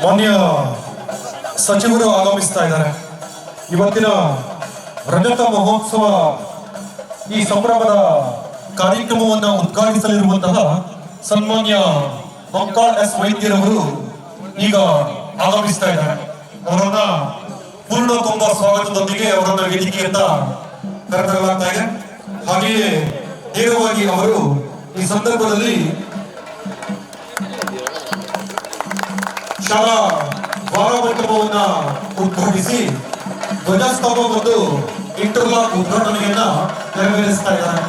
ಮಾನ್ಯ ಸಚಿವರು ಆಗಮಿಸ್ತಾ ಇದ್ದಾರೆ. ಇವತ್ತಿನ ರಜತ ಮಹೋತ್ಸವ ಈ ಸಂಭ್ರಮದ ಕಾರ್ಯಕ್ರಮವನ್ನು ಉದ್ಘಾಟಿಸಲಿರುವಂತಹ ಸನ್ಮಾನ್ಯ ಮಂಕಾಳ್ ಎಸ್ ವೈದ್ಯರವರು ಈಗ ಆಗಮಿಸ್ತಾ ಇದ್ದಾರೆ. ಅವರನ್ನ ಪೂರ್ಣ ತುಂಬ ಸ್ವಾಗತದೊಂದಿಗೆ ಅವರನ್ನ ವೇದಿಕೆಯಿಂದ ಕರೆತರಲಾಗ್ತಾ ಇದೆ. ಹಾಗೆಯೇ ನೇರವಾಗಿ ಅವರು ಈ ಸಂದರ್ಭದಲ್ಲಿ ಶಾಲಾ ದ್ವಾರ ಮಂಟಪವನ್ನ ಉದ್ಘಾಟಿಸಿ ಧ್ವಜಸ್ತಂಭ ಮತ್ತು ಇಂಟರ್ಲಾಕ್ ಉದ್ಘಾಟನೆಯನ್ನ ನೆರವೇರಿಸ್ತಾ ಇದ್ದಾರೆ.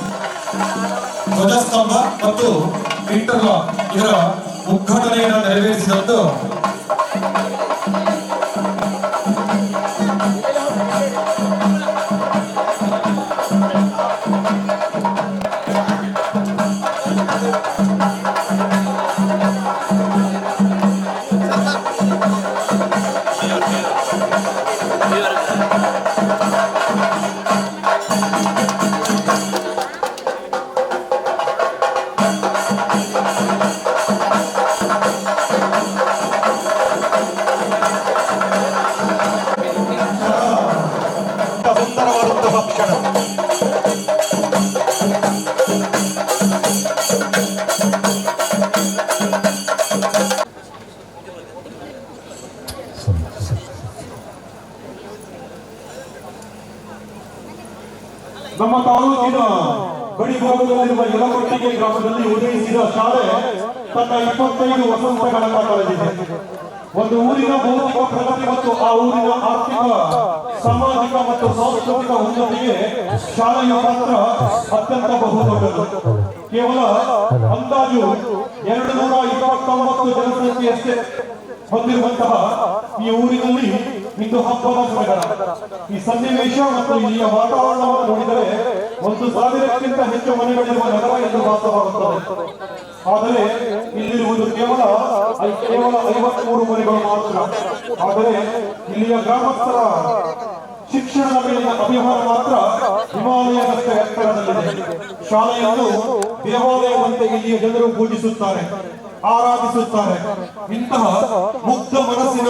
ಧ್ವಜಸ್ತಂಭ ಮತ್ತು ಇಂಟರ್ಲಾಕ್ ಇದರ ಉದ್ಘಾಟನೆಯನ್ನ ನೆರವೇರಿಸಿದಂತ ನಮ್ಮ ತಾಲೂಕಿನ ಗಡಿ ಭಾಗದಲ್ಲಿರುವ ಯಲಮಟ್ಟಿಗೆ ಗ್ರಾಮದಲ್ಲಿ ಉದಯಿಸಿದ ಶಾಲೆ ತನ್ನ 25 ವಸಂತಗಳನ್ನು ಕಳೆದಿದೆ. ಒಂದು ಊರಿನ ಭೌತಿಕ ಪ್ರಗತಿ ಮತ್ತು ಆ ಊರಿನ ಆರ್ಥಿಕ, ಸಾಮಾಜಿಕ ಮತ್ತು ಸಾಂಸ್ಕೃತಿಕ ಉನ್ನತಿಗೆ ಶಾಲೆಯ ಪಾತ್ರ ಅತ್ಯಂತ ಬಹುದೊಡ್ಡದು. ಕೇವಲ ಅಂದಾಜು 229 ಜನಸಂಖ್ಯೆಯಷ್ಟೇ ಹೊಂದಿರುವಂತಹ ಈ ಊರಿನಲ್ಲಿ ಇಂದು ಹಬ್ಬದ ಸಡಗರ. ಈ ಸನ್ನಿವೇಶ ಮತ್ತು ಇಲ್ಲಿಯ ವಾತಾವರಣವನ್ನು ನೋಡಿದರೆ 1000ಕ್ಕಿಂತ ಹೆಚ್ಚು ಮನೆಗಳಿರುವ ನಗರ ಎಂದು ಭಾಸವಾಗುತ್ತದೆ. ಆದರೆ ಇಲ್ಲಿರುವುದು ಕೇವಲ 53 ಮನೆಗಳು ಮಾತ್ರ. ಆದರೆ ಇಲ್ಲಿಯ ಗ್ರಾಮಸ್ಥರ ಶಿಕ್ಷಣದ ಮೇಲಿನ ಅಭಿಮಾನ ಮಾತ್ರ ಹಿಮಾಲಯದಷ್ಟು ಎತ್ತರದಲ್ಲಿದೆ. ಶಾಲೆಯನ್ನು ದೇವಾಲಯವಂತೆ ಇಲ್ಲಿಯ ಜನರು ಪೂಜಿಸುತ್ತಾರೆ, ಆರಾಧಿಸುತ್ತಾರೆ. ಇಂತಹ ಮುಗ್ಧ ಮನಸ್ಸಿನ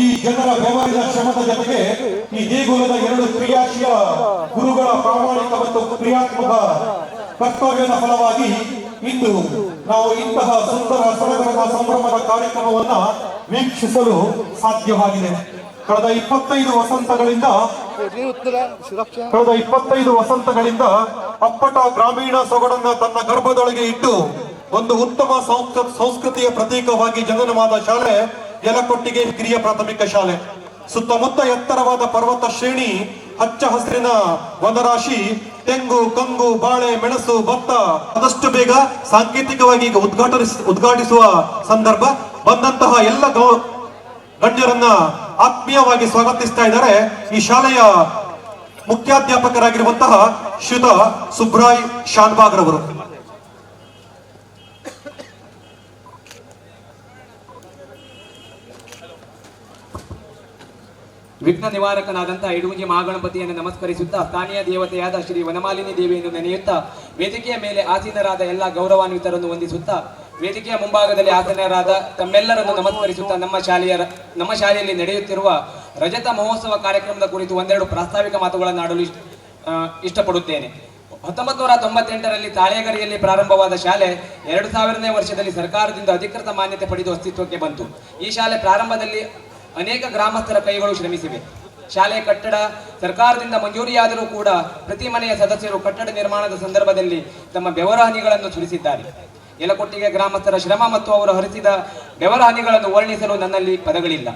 ಈ ಜನರ ಬೆವರಿನ ಶ್ರಮದ ಜೊತೆಗೆ ಈ ದೇಗುಲದ 2 ಕ್ರಿಯಾಶೀಲ ಗುರುಗಳ ಪ್ರಾಮಾಣಿಕ ಮತ್ತು ಕ್ರಿಯಾತ್ಮಕ ಕರ್ತವ್ಯದ ಫಲವಾಗಿ ಇಂದು ನಾವು ಇಂತಹ ಸುಂದರ ಸಡಗರದ ಸಂಭ್ರಮದ ಕಾರ್ಯಕ್ರಮವನ್ನ ವೀಕ್ಷಿಸಲು ಸಾಧ್ಯವಾಗಿದೆ. ಕಳೆದ 25 ವಸಂತಗಳಿಂದ ಅಪ್ಪಟ ಗ್ರಾಮೀಣ ಸೊಗಡನ್ನ ತನ್ನ ಗರ್ಭದೊಳಗೆ ಇಟ್ಟು ಒಂದು ಉತ್ತಮ ಸಂಸ್ಕೃತಿಯ ಪ್ರತೀಕವಾಗಿ ಜನನವಾದ ಶಾಲೆ ಯಲಕೊಟ್ಟಿಗೆ ಹಿರಿಯ ಪ್ರಾಥಮಿಕ ಶಾಲೆ. ಸುತ್ತಮುತ್ತ ಎತ್ತರವಾದ ಪರ್ವತ ಶ್ರೇಣಿ, ಹಚ್ಚ ಹಸಿರಿನ ವನರಾಶಿ, ತೆಂಗು, ಕಂಗು, ಬಾಳೆ, ಮೆಣಸು, ಭತ್ತ. ಆದಷ್ಟು ಬೇಗ ಸಾಂಕೇತಿಕವಾಗಿ ಈಗ ಉದ್ಘಾಟಿಸುವ ಸಂದರ್ಭ. ಬಂದಂತಹ ಎಲ್ಲ ಗಣ್ಯರನ್ನ ಆತ್ಮೀಯವಾಗಿ ಸ್ವಾಗತಿಸ್ತಾ ಇದ್ದಾರೆ ಈ ಶಾಲೆಯ ಮುಖ್ಯಾಧ್ಯಾಪಕರಾಗಿರುವಂತಹ ಶ್ರೀಯುತ ಸುಬ್ರಾಯ್ ಶಾನ್ಭಾಗ್ ರವರು. ವಿಘ್ನ ನಿವಾರಕನಾದಂತಹ ಇಡುಂಜಿ ಮಹಾಗಣಪತಿಯನ್ನು ನಮಸ್ಕರಿಸುತ್ತಾ ಸ್ಥಾನೀಯ ದೇವತೆಯಾದ ಶ್ರೀ ವನಮಾಲಿನಿ ದೇವಿಯನ್ನು ನೆನೆಯುತ್ತಾ ವೇದಿಕೆಯ ಮೇಲೆ ಆಸೀನರಾದ ಎಲ್ಲ ಗೌರವಾನ್ವಿತರನ್ನು ವಂದಿಸುತ್ತಾ ವೇದಿಕೆಯ ಮುಂಭಾಗದಲ್ಲಿ ಆಸೀನರಾದ ತಮ್ಮೆಲ್ಲರನ್ನು ನಮಸ್ಕರಿಸುತ್ತಾ ನಮ್ಮ ಶಾಲೆಯಲ್ಲಿ ನಡೆಯುತ್ತಿರುವ ರಜತ ಮಹೋತ್ಸವ ಕಾರ್ಯಕ್ರಮದ ಕುರಿತು ಒಂದೆರಡು ಪ್ರಾಸ್ತಾವಿಕ ಮಾತುಗಳನ್ನು ಆಡಲು ಇಷ್ಟಪಡುತ್ತೇನೆ. 1998ರಲ್ಲಿ ತಾಳೆಗರಿಯಲ್ಲಿ ಪ್ರಾರಂಭವಾದ ಶಾಲೆ 2000ನೇ ವರ್ಷದಲ್ಲಿ ಸರ್ಕಾರದಿಂದ ಅಧಿಕೃತ ಮಾನ್ಯತೆ ಪಡೆದು ಅಸ್ತಿತ್ವಕ್ಕೆ ಬಂತು. ಈ ಶಾಲೆ ಪ್ರಾರಂಭದಲ್ಲಿ ಅನೇಕ ಗ್ರಾಮಸ್ಥರ ಕೈಗಳು ಶ್ರಮಿಸಿವೆ. ಶಾಲೆಯ ಕಟ್ಟಡ ಸರ್ಕಾರದಿಂದ ಮಂಜೂರಿಯಾದರೂ ಕೂಡ ಪ್ರತಿ ಮನೆಯ ಸದಸ್ಯರು ಕಟ್ಟಡ ನಿರ್ಮಾಣದ ಸಂದರ್ಭದಲ್ಲಿ ತಮ್ಮ ಬೆವರ ಹನಿಗಳನ್ನು ಸುರಿಸಿದ್ದಾರೆ. ಯಲಕೊಟ್ಟಿಗೆ ಗ್ರಾಮಸ್ಥರ ಶ್ರಮ ಮತ್ತು ಅವರು ಹರಿಸಿದ ಬೆವರ ಹನಿಗಳನ್ನು ವರ್ಣಿಸಲು ನನ್ನಲ್ಲಿ ಪದಗಳಿಲ್ಲ.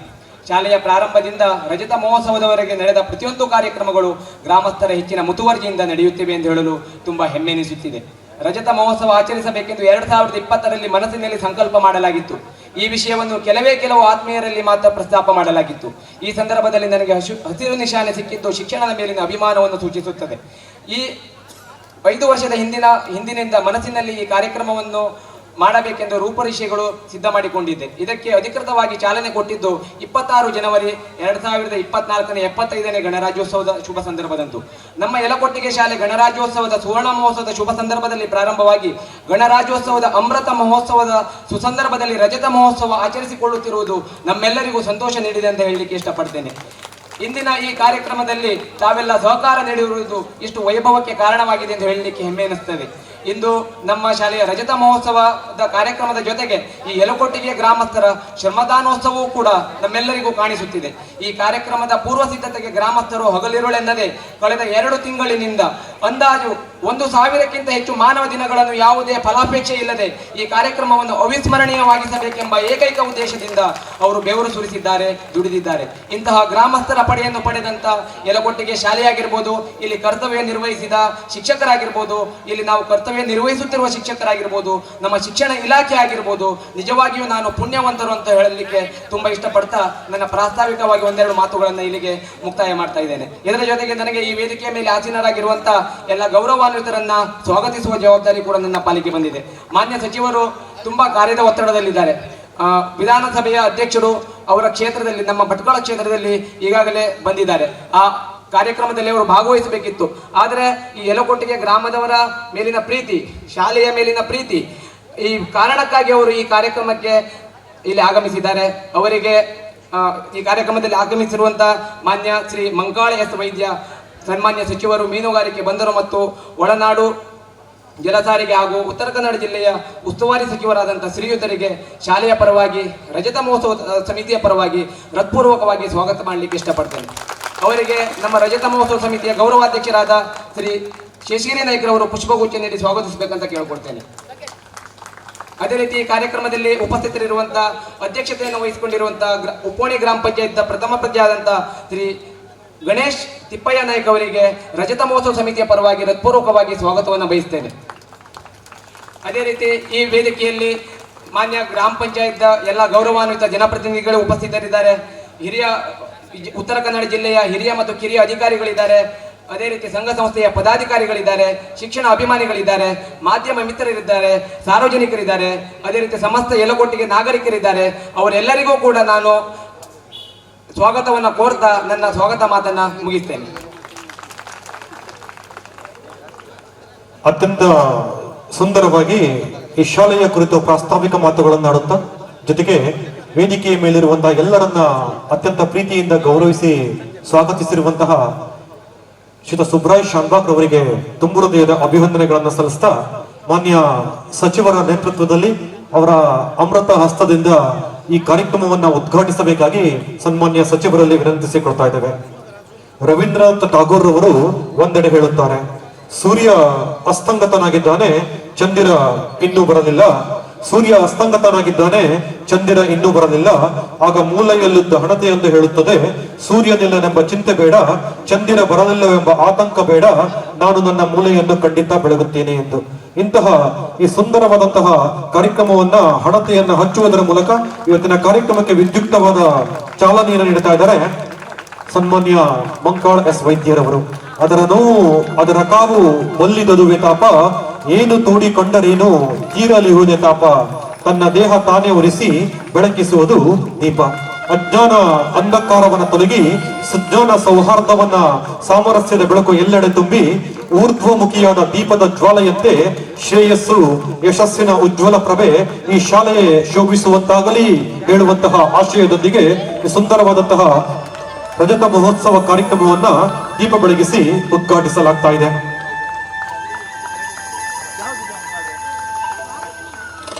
ಶಾಲೆಯ ಪ್ರಾರಂಭದಿಂದ ರಜತ ಮಹೋತ್ಸವದವರೆಗೆ ನಡೆದ ಪ್ರತಿಯೊಂದು ಕಾರ್ಯಕ್ರಮಗಳು ಗ್ರಾಮಸ್ಥರ ಹೆಚ್ಚಿನ ಮುತುವರ್ಜಿಯಿಂದ ನಡೆಯುತ್ತಿವೆ ಎಂದು ಹೇಳಲು ತುಂಬಾ ಹೆಮ್ಮೆ ಎನಿಸುತ್ತಿದೆ. ರಜತ ಮಹೋತ್ಸವ ಆಚರಿಸಬೇಕೆಂದು 2020ರಲ್ಲಿ ಮನಸ್ಸಿನಲ್ಲಿ ಸಂಕಲ್ಪ ಮಾಡಲಾಗಿತ್ತು. ಈ ವಿಷಯವನ್ನು ಕೆಲವು ಆತ್ಮೀಯರಲ್ಲಿ ಮಾತ್ರ ಪ್ರಸ್ತಾಪ ಮಾಡಲಾಗಿತ್ತು. ಈ ಸಂದರ್ಭದಲ್ಲಿ ನನಗೆ ಹಸಿರು ನಿಶಾನೆ ಸಿಕ್ಕಿದ್ದು ಶಿಕ್ಷಣದ ಮೇಲಿನ ಅಭಿಮಾನವನ್ನು ಸೂಚಿಸುತ್ತದೆ. ಈ 5 ವರ್ಷದ ಹಿಂದಿನಿಂದ ಮನಸ್ಸಿನಲ್ಲಿ ಈ ಕಾರ್ಯಕ್ರಮವನ್ನು ಮಾಡಬೇಕೆಂದು ರೂಪರೇಷೆಗಳು ಸಿದ್ಧ ಮಾಡಿಕೊಂಡಿದ್ದೆ. ಇದಕ್ಕೆ ಅಧಿಕೃತವಾಗಿ ಚಾಲನೆ ಕೊಟ್ಟಿದ್ದು 26 ಜನವರಿ 2024ನೇ 75ನೇ ಗಣರಾಜ್ಯೋತ್ಸವದ ಶುಭ ಸಂದರ್ಭದಂದು. ನಮ್ಮ ಯಲಕೊಟ್ಟಿಗೆ ಶಾಲೆ ಗಣರಾಜ್ಯೋತ್ಸವದ ಸುವರ್ಣ ಮಹೋತ್ಸವದ ಶುಭ ಸಂದರ್ಭದಲ್ಲಿ ಪ್ರಾರಂಭವಾಗಿ ಗಣರಾಜ್ಯೋತ್ಸವದ ಅಮೃತ ಮಹೋತ್ಸವದ ಸುಸಂದರ್ಭದಲ್ಲಿ ರಜತ ಮಹೋತ್ಸವ ಆಚರಿಸಿಕೊಳ್ಳುತ್ತಿರುವುದು ನಮ್ಮೆಲ್ಲರಿಗೂ ಸಂತೋಷ ನೀಡಿದೆ ಅಂತ ಹೇಳಲಿಕ್ಕೆ ಇಷ್ಟಪಡ್ತೇನೆ. ಇಂದಿನ ಈ ಕಾರ್ಯಕ್ರಮದಲ್ಲಿ ತಾವೆಲ್ಲ ಸಹಕಾರ ನೀಡಿರುವುದು ಇಷ್ಟು ವೈಭವಕ್ಕೆ ಕಾರಣವಾಗಿದೆ ಎಂದು ಹೇಳಲಿಕ್ಕೆ ಹೆಮ್ಮೆ ಎನಿಸುತ್ತದೆ. ಇಂದು ನಮ್ಮ ಶಾಲೆಯ ರಜತ ಮಹೋತ್ಸವದ ಕಾರ್ಯಕ್ರಮದ ಜೊತೆಗೆ ಈ ಯಲಕೊಟ್ಟಿಗೆ ಗ್ರಾಮಸ್ಥರ ಶ್ರಮದಾನೋತ್ಸವವೂ ಕೂಡ ನಮ್ಮೆಲ್ಲರಿಗೂ ಕಾಣಿಸುತ್ತಿದೆ. ಈ ಕಾರ್ಯಕ್ರಮದ ಪೂರ್ವ ಸಿದ್ಧತೆಗೆ ಗ್ರಾಮಸ್ಥರು ಹಗಲಿರುಳೆನ್ನದೆ ಕಳೆದ 2 ತಿಂಗಳಿನಿಂದ ಅಂದಾಜು 1,000ಕ್ಕಿಂತ ಹೆಚ್ಚು ಮಾನವ ದಿನಗಳನ್ನು ಯಾವುದೇ ಫಲಾಪೇಕ್ಷೆ ಇಲ್ಲದೆ ಈ ಕಾರ್ಯಕ್ರಮವನ್ನು ಅವಿಸ್ಮರಣೀಯವಾಗಿಸಬೇಕೆಂಬ ಏಕೈಕ ಉದ್ದೇಶದಿಂದ ಅವರು ಬೆವರು ಸುರಿಸಿದ್ದಾರೆ, ದುಡಿದಿದ್ದಾರೆ. ಇಂತಹ ಗ್ರಾಮಸ್ಥರ ಪಡೆಯನ್ನು ಪಡೆದಂತ ಯಲಕೊಟ್ಟಿಗೆ ಶಾಲೆಯಾಗಿರ್ಬೋದು, ಇಲ್ಲಿ ಕರ್ತವ್ಯ ನಿರ್ವಹಿಸಿದ ಶಿಕ್ಷಕರಾಗಿರ್ಬೋದು, ಇಲ್ಲಿ ನಾವು ಕರ್ತವ್ಯ ನಿರ್ವಹಿಸುತ್ತಿರುವ ಶಿಕ್ಷಕರಾಗಿರ್ಬೋದು, ನಮ್ಮ ಶಿಕ್ಷಣ ಇಲಾಖೆ ಆಗಿರ್ಬೋದು, ನಿಜವಾಗಿಯೂ ನಾನು ಪುಣ್ಯವಂತರು ಅಂತ ಹೇಳಲಿಕ್ಕೆ ತುಂಬಾ ಇಷ್ಟಪಡ್ತಾ ನನ್ನ ಪ್ರಾಸ್ತಾವಿಕವಾಗಿ ಒಂದೆರಡು ಮಾತುಗಳನ್ನು ಇಲ್ಲಿಗೆ ಮುಕ್ತಾಯ ಮಾಡ್ತಾ ಇದ್ದೇನೆ. ಇದರ ಜೊತೆಗೆ ನನಗೆ ಈ ವೇದಿಕೆಯ ಮೇಲೆ ಆಸೀನರಾಗಿರುವಂತ ಎಲ್ಲ ಗೌರವಾನ್ವಿತರನ್ನ ಸ್ವಾಗತಿಸುವ ಜವಾಬ್ದಾರಿ ಕೂಡ ನನ್ನ ಪಾಲಿಗೆ ಬಂದಿದೆ. ಮಾನ್ಯ ಸಚಿವರು ತುಂಬಾ ಕಾರ್ಯದ ಒತ್ತಡದಲ್ಲಿದ್ದಾರೆ. ವಿಧಾನಸಭೆಯ ಅಧ್ಯಕ್ಷರು ಅವರ ಕ್ಷೇತ್ರದಲ್ಲಿ, ನಮ್ಮ ಭಟ್ಕಳ ಕ್ಷೇತ್ರದಲ್ಲಿ ಈಗಾಗಲೇ ಬಂದಿದ್ದಾರೆ. ಆ ಕಾರ್ಯಕ್ರಮದಲ್ಲಿ ಅವರು ಭಾಗವಹಿಸಬೇಕಿತ್ತು. ಆದರೆ ಈ ಯಲಕೊಟ್ಟಿಗೆ ಗ್ರಾಮದವರ ಮೇಲಿನ ಪ್ರೀತಿ, ಶಾಲೆಯ ಮೇಲಿನ ಪ್ರೀತಿ, ಈ ಕಾರಣಕ್ಕಾಗಿ ಅವರು ಈ ಕಾರ್ಯಕ್ರಮಕ್ಕೆ ಇಲ್ಲಿ ಆಗಮಿಸಿದ್ದಾರೆ. ಅವರಿಗೆ ಈ ಕಾರ್ಯಕ್ರಮದಲ್ಲಿ ಆಗಮಿಸಿರುವಂತ ಮಾನ್ಯ ಶ್ರೀ ಮಂಕಾಳ ಎಸ್ ವೈದ್ಯ, ಸನ್ಮಾನ್ಯ ಸಚಿವರು, ಮೀನುಗಾರಿಕೆ, ಬಂದರು ಮತ್ತು ಒಳನಾಡು ಜಲಸಾರಿಗೆ ಹಾಗೂ ಉತ್ತರ ಕನ್ನಡ ಜಿಲ್ಲೆಯ ಉಸ್ತುವಾರಿ ಸಚಿವರಾದಂತಹ ಶ್ರೀಯುತರಿಗೆ ಶಾಲೆಯ ಪರವಾಗಿ, ರಜತ ಮಹೋತ್ಸವ ಸಮಿತಿಯ ಪರವಾಗಿ ಹೃತ್ಪೂರ್ವಕವಾಗಿ ಸ್ವಾಗತ ಮಾಡಲಿಕ್ಕೆ ಇಷ್ಟಪಡ್ತೇನೆ. ಅವರಿಗೆ ನಮ್ಮ ರಜತ ಮಹೋತ್ಸವ ಸಮಿತಿಯ ಗೌರವಾಧ್ಯಕ್ಷರಾದ ಶ್ರೀ ಶೇಷಗಿರಿ ನಾಯ್ಕರವರು ಪುಷ್ಪಗುಚ್ಛ ನೀಡಿ ಸ್ವಾಗತಿಸಬೇಕಂತ ಕೇಳಿಕೊಡ್ತೇನೆ. ಅದೇ ರೀತಿ ಈ ಕಾರ್ಯಕ್ರಮದಲ್ಲಿ ಉಪಸ್ಥಿತರಿರುವಂತಹ ಅಧ್ಯಕ್ಷತೆಯನ್ನು ವಹಿಸಿಕೊಂಡಿರುವಂತಹ ಉಪ್ಪೋಣಿ ಗ್ರಾಮ ಪಂಚಾಯತ್ ಪ್ರಥಮ ಪ್ರಜೆಯಾದಂತಹ ಶ್ರೀ ಗಣೇಶ್ ತಿಪ್ಪಯ್ಯ ನಾಯ್ಕ ಅವರಿಗೆ ರಜತ ಮಹೋತ್ಸವ ಸಮಿತಿಯ ಪರವಾಗಿ ಹೃತ್ಪೂರ್ವಕವಾಗಿ ಸ್ವಾಗತವನ್ನು ಬಯಸ್ತೇನೆ. ಅದೇ ರೀತಿ ಈ ವೇದಿಕೆಯಲ್ಲಿ ಮಾನ್ಯ ಗ್ರಾಮ ಪಂಚಾಯತ್ ಎಲ್ಲ ಗೌರವಾನ್ವಿತ ಜನಪ್ರತಿನಿಧಿಗಳು ಉಪಸ್ಥಿತರಿದ್ದಾರೆ. ಉತ್ತರ ಕನ್ನಡ ಜಿಲ್ಲೆಯ ಹಿರಿಯ ಮತ್ತು ಕಿರಿಯ ಅಧಿಕಾರಿಗಳಿದ್ದಾರೆ. ಅದೇ ರೀತಿ ಸಂಘ ಸಂಸ್ಥೆಯ ಪದಾಧಿಕಾರಿಗಳಿದ್ದಾರೆ, ಶಿಕ್ಷಣ ಅಭಿಮಾನಿಗಳಿದ್ದಾರೆ, ಮಾಧ್ಯಮ ಮಿತ್ರರಿದ್ದಾರೆ, ಸಾರ್ವಜನಿಕರಿದ್ದಾರೆ. ಅದೇ ರೀತಿ ಸಮಸ್ತ ಯಲಕೊಟ್ಟಿಗೆ ನಾಗರಿಕರಿದ್ದಾರೆ. ಅವರೆಲ್ಲರಿಗೂ ಕೂಡ ನಾನು ಸ್ವಾಗತವನ್ನ ಕೋರ್ತಾ ನನ್ನ ಸ್ವಾಗತ ಮಾತನ್ನ ಮುಗಿಸ್ತೇನೆ. ಅತ್ಯಂತ ಸುಂದರವಾಗಿ ಈ ಶಾಲೆಯ ಕುರಿತು ಪ್ರಾಸ್ತಾವಿಕ ಮಾತುಗಳನ್ನು ಆಡುತ್ತಾ, ಜೊತೆಗೆ ವೇದಿಕೆಯ ಮೇಲಿರುವಂತಹ ಎಲ್ಲರನ್ನ ಅತ್ಯಂತ ಪ್ರೀತಿಯಿಂದ ಗೌರವಿಸಿ ಸ್ವಾಗತಿಸಿರುವಂತಹ ಶ್ರೀತ ಸುಬ್ರಾಯ್ ಶಾನ್ಭಾಗ್ ಅವರಿಗೆ ತುಂಬು ಹೃದಯದ ಅಭಿವಂದನೆಗಳನ್ನು ಸಲ್ಲಿಸ್ತಾ, ಮಾನ್ಯ ಸಚಿವರ ನೇತೃತ್ವದಲ್ಲಿ ಅವರ ಅಮೃತ ಹಸ್ತದಿಂದ ಈ ಕಾರ್ಯಕ್ರಮವನ್ನ ಉದ್ಘಾಟಿಸಬೇಕಾಗಿ ಸನ್ಮಾನ್ಯ ಸಚಿವರಲ್ಲಿ ವಿನಂತಿಸಿಕೊಳ್ತಾ ಇದ್ದೇವೆ. ರವೀಂದ್ರನಾಥ್ ಟಾಗೋರ್ ಅವರು ಒಂದೆಡೆ ಹೇಳುತ್ತಾರೆ, ಸೂರ್ಯ ಅಸ್ತಂಗತನಾಗಿದ್ದಾನೆ, ಚಂದಿರ ಇನ್ನೂ ಬರಲಿಲ್ಲ. ಸೂರ್ಯ ಅಸ್ತಂಗತನಾಗಿದ್ದಾನೆ, ಚಂದಿರ ಇನ್ನೂ ಬರಲಿಲ್ಲ. ಆಗ ಮೂಲೆಯಲ್ಲಿದ್ದ ಹಣತೆಯೊಂದು ಹೇಳುತ್ತದೆ, ಸೂರ್ಯನಿಲ್ಲನೆಂಬ ಚಿಂತೆ ಬೇಡ, ಚಂದಿರ ಬರಲಿಲ್ಲವೆಂಬ ಆತಂಕ ಬೇಡ, ನಾನು ನನ್ನ ಮೂಲೆಯನ್ನು ಖಂಡಿತ ಬೆಳಗುತ್ತೇನೆ ಎಂದು. ಇಂತಹ ಈ ಸುಂದರವಾದಂತಹ ಕಾರ್ಯಕ್ರಮವನ್ನ ಹಣತೆಯನ್ನ ಹಂಚುವುದರ ಮೂಲಕ ಇವತ್ತಿನ ಕಾರ್ಯಕ್ರಮಕ್ಕೆ ವಿದ್ಯುಕ್ತವಾದ ಚಾಲನೆಯನ್ನು ನೀಡುತ್ತಾ ಇದ್ದಾರೆ ಸನ್ಮಾನ್ಯ ಮಂಕಾಳ ಎಸ್ ವೈದ್ಯರವರು. ಅದರ ನೋವು, ಅದರ ಕಾವು ಒಲ್ಲಿದದುವೆ ತಾಪ, ಏನು ತೋಡಿಕೊಂಡರೇನು ತೀರಲಿಹುದೆ ತಾಪ, ತನ್ನ ದೇಹ ತಾನೇ ಒರೆಸಿ ಬೆಳಕಿಸುವುದು ದೀಪ. ಅಜ್ಞಾನ ಅಂಧಕಾರವನ್ನ ತೊಲಗಿ ಸುಜ್ಞಾನ ಸೌಹಾರ್ದವನ್ನ ಸಾಮರಸ್ಯದ ಬೆಳಕು ಎಲ್ಲೆಡೆ ತುಂಬಿ ಊರ್ಧ್ವಮುಖಿಯಾದ ದೀಪದ ಜ್ವಾಲೆಯಂತೆ ಶ್ರೇಯಸ್ಸು ಯಶಸ್ಸಿನ ಉಜ್ವಲ ಪ್ರಭೆ ಈ ಶಾಲೆಯೇ ಶೋಭಿಸುವಂತಾಗಲಿ ಹೇಳುವಂತಹ ಆಶಯದೊಂದಿಗೆ ಸುಂದರವಾದಂತಹ ರಜತ ಮಹೋತ್ಸವ ಕಾರ್ಯಕ್ರಮವನ್ನ ದೀಪ ಬೆಳಗಿಸಿ ಉದ್ಘಾಟಿಸಲಾಗ್ತಾ ಇದೆ.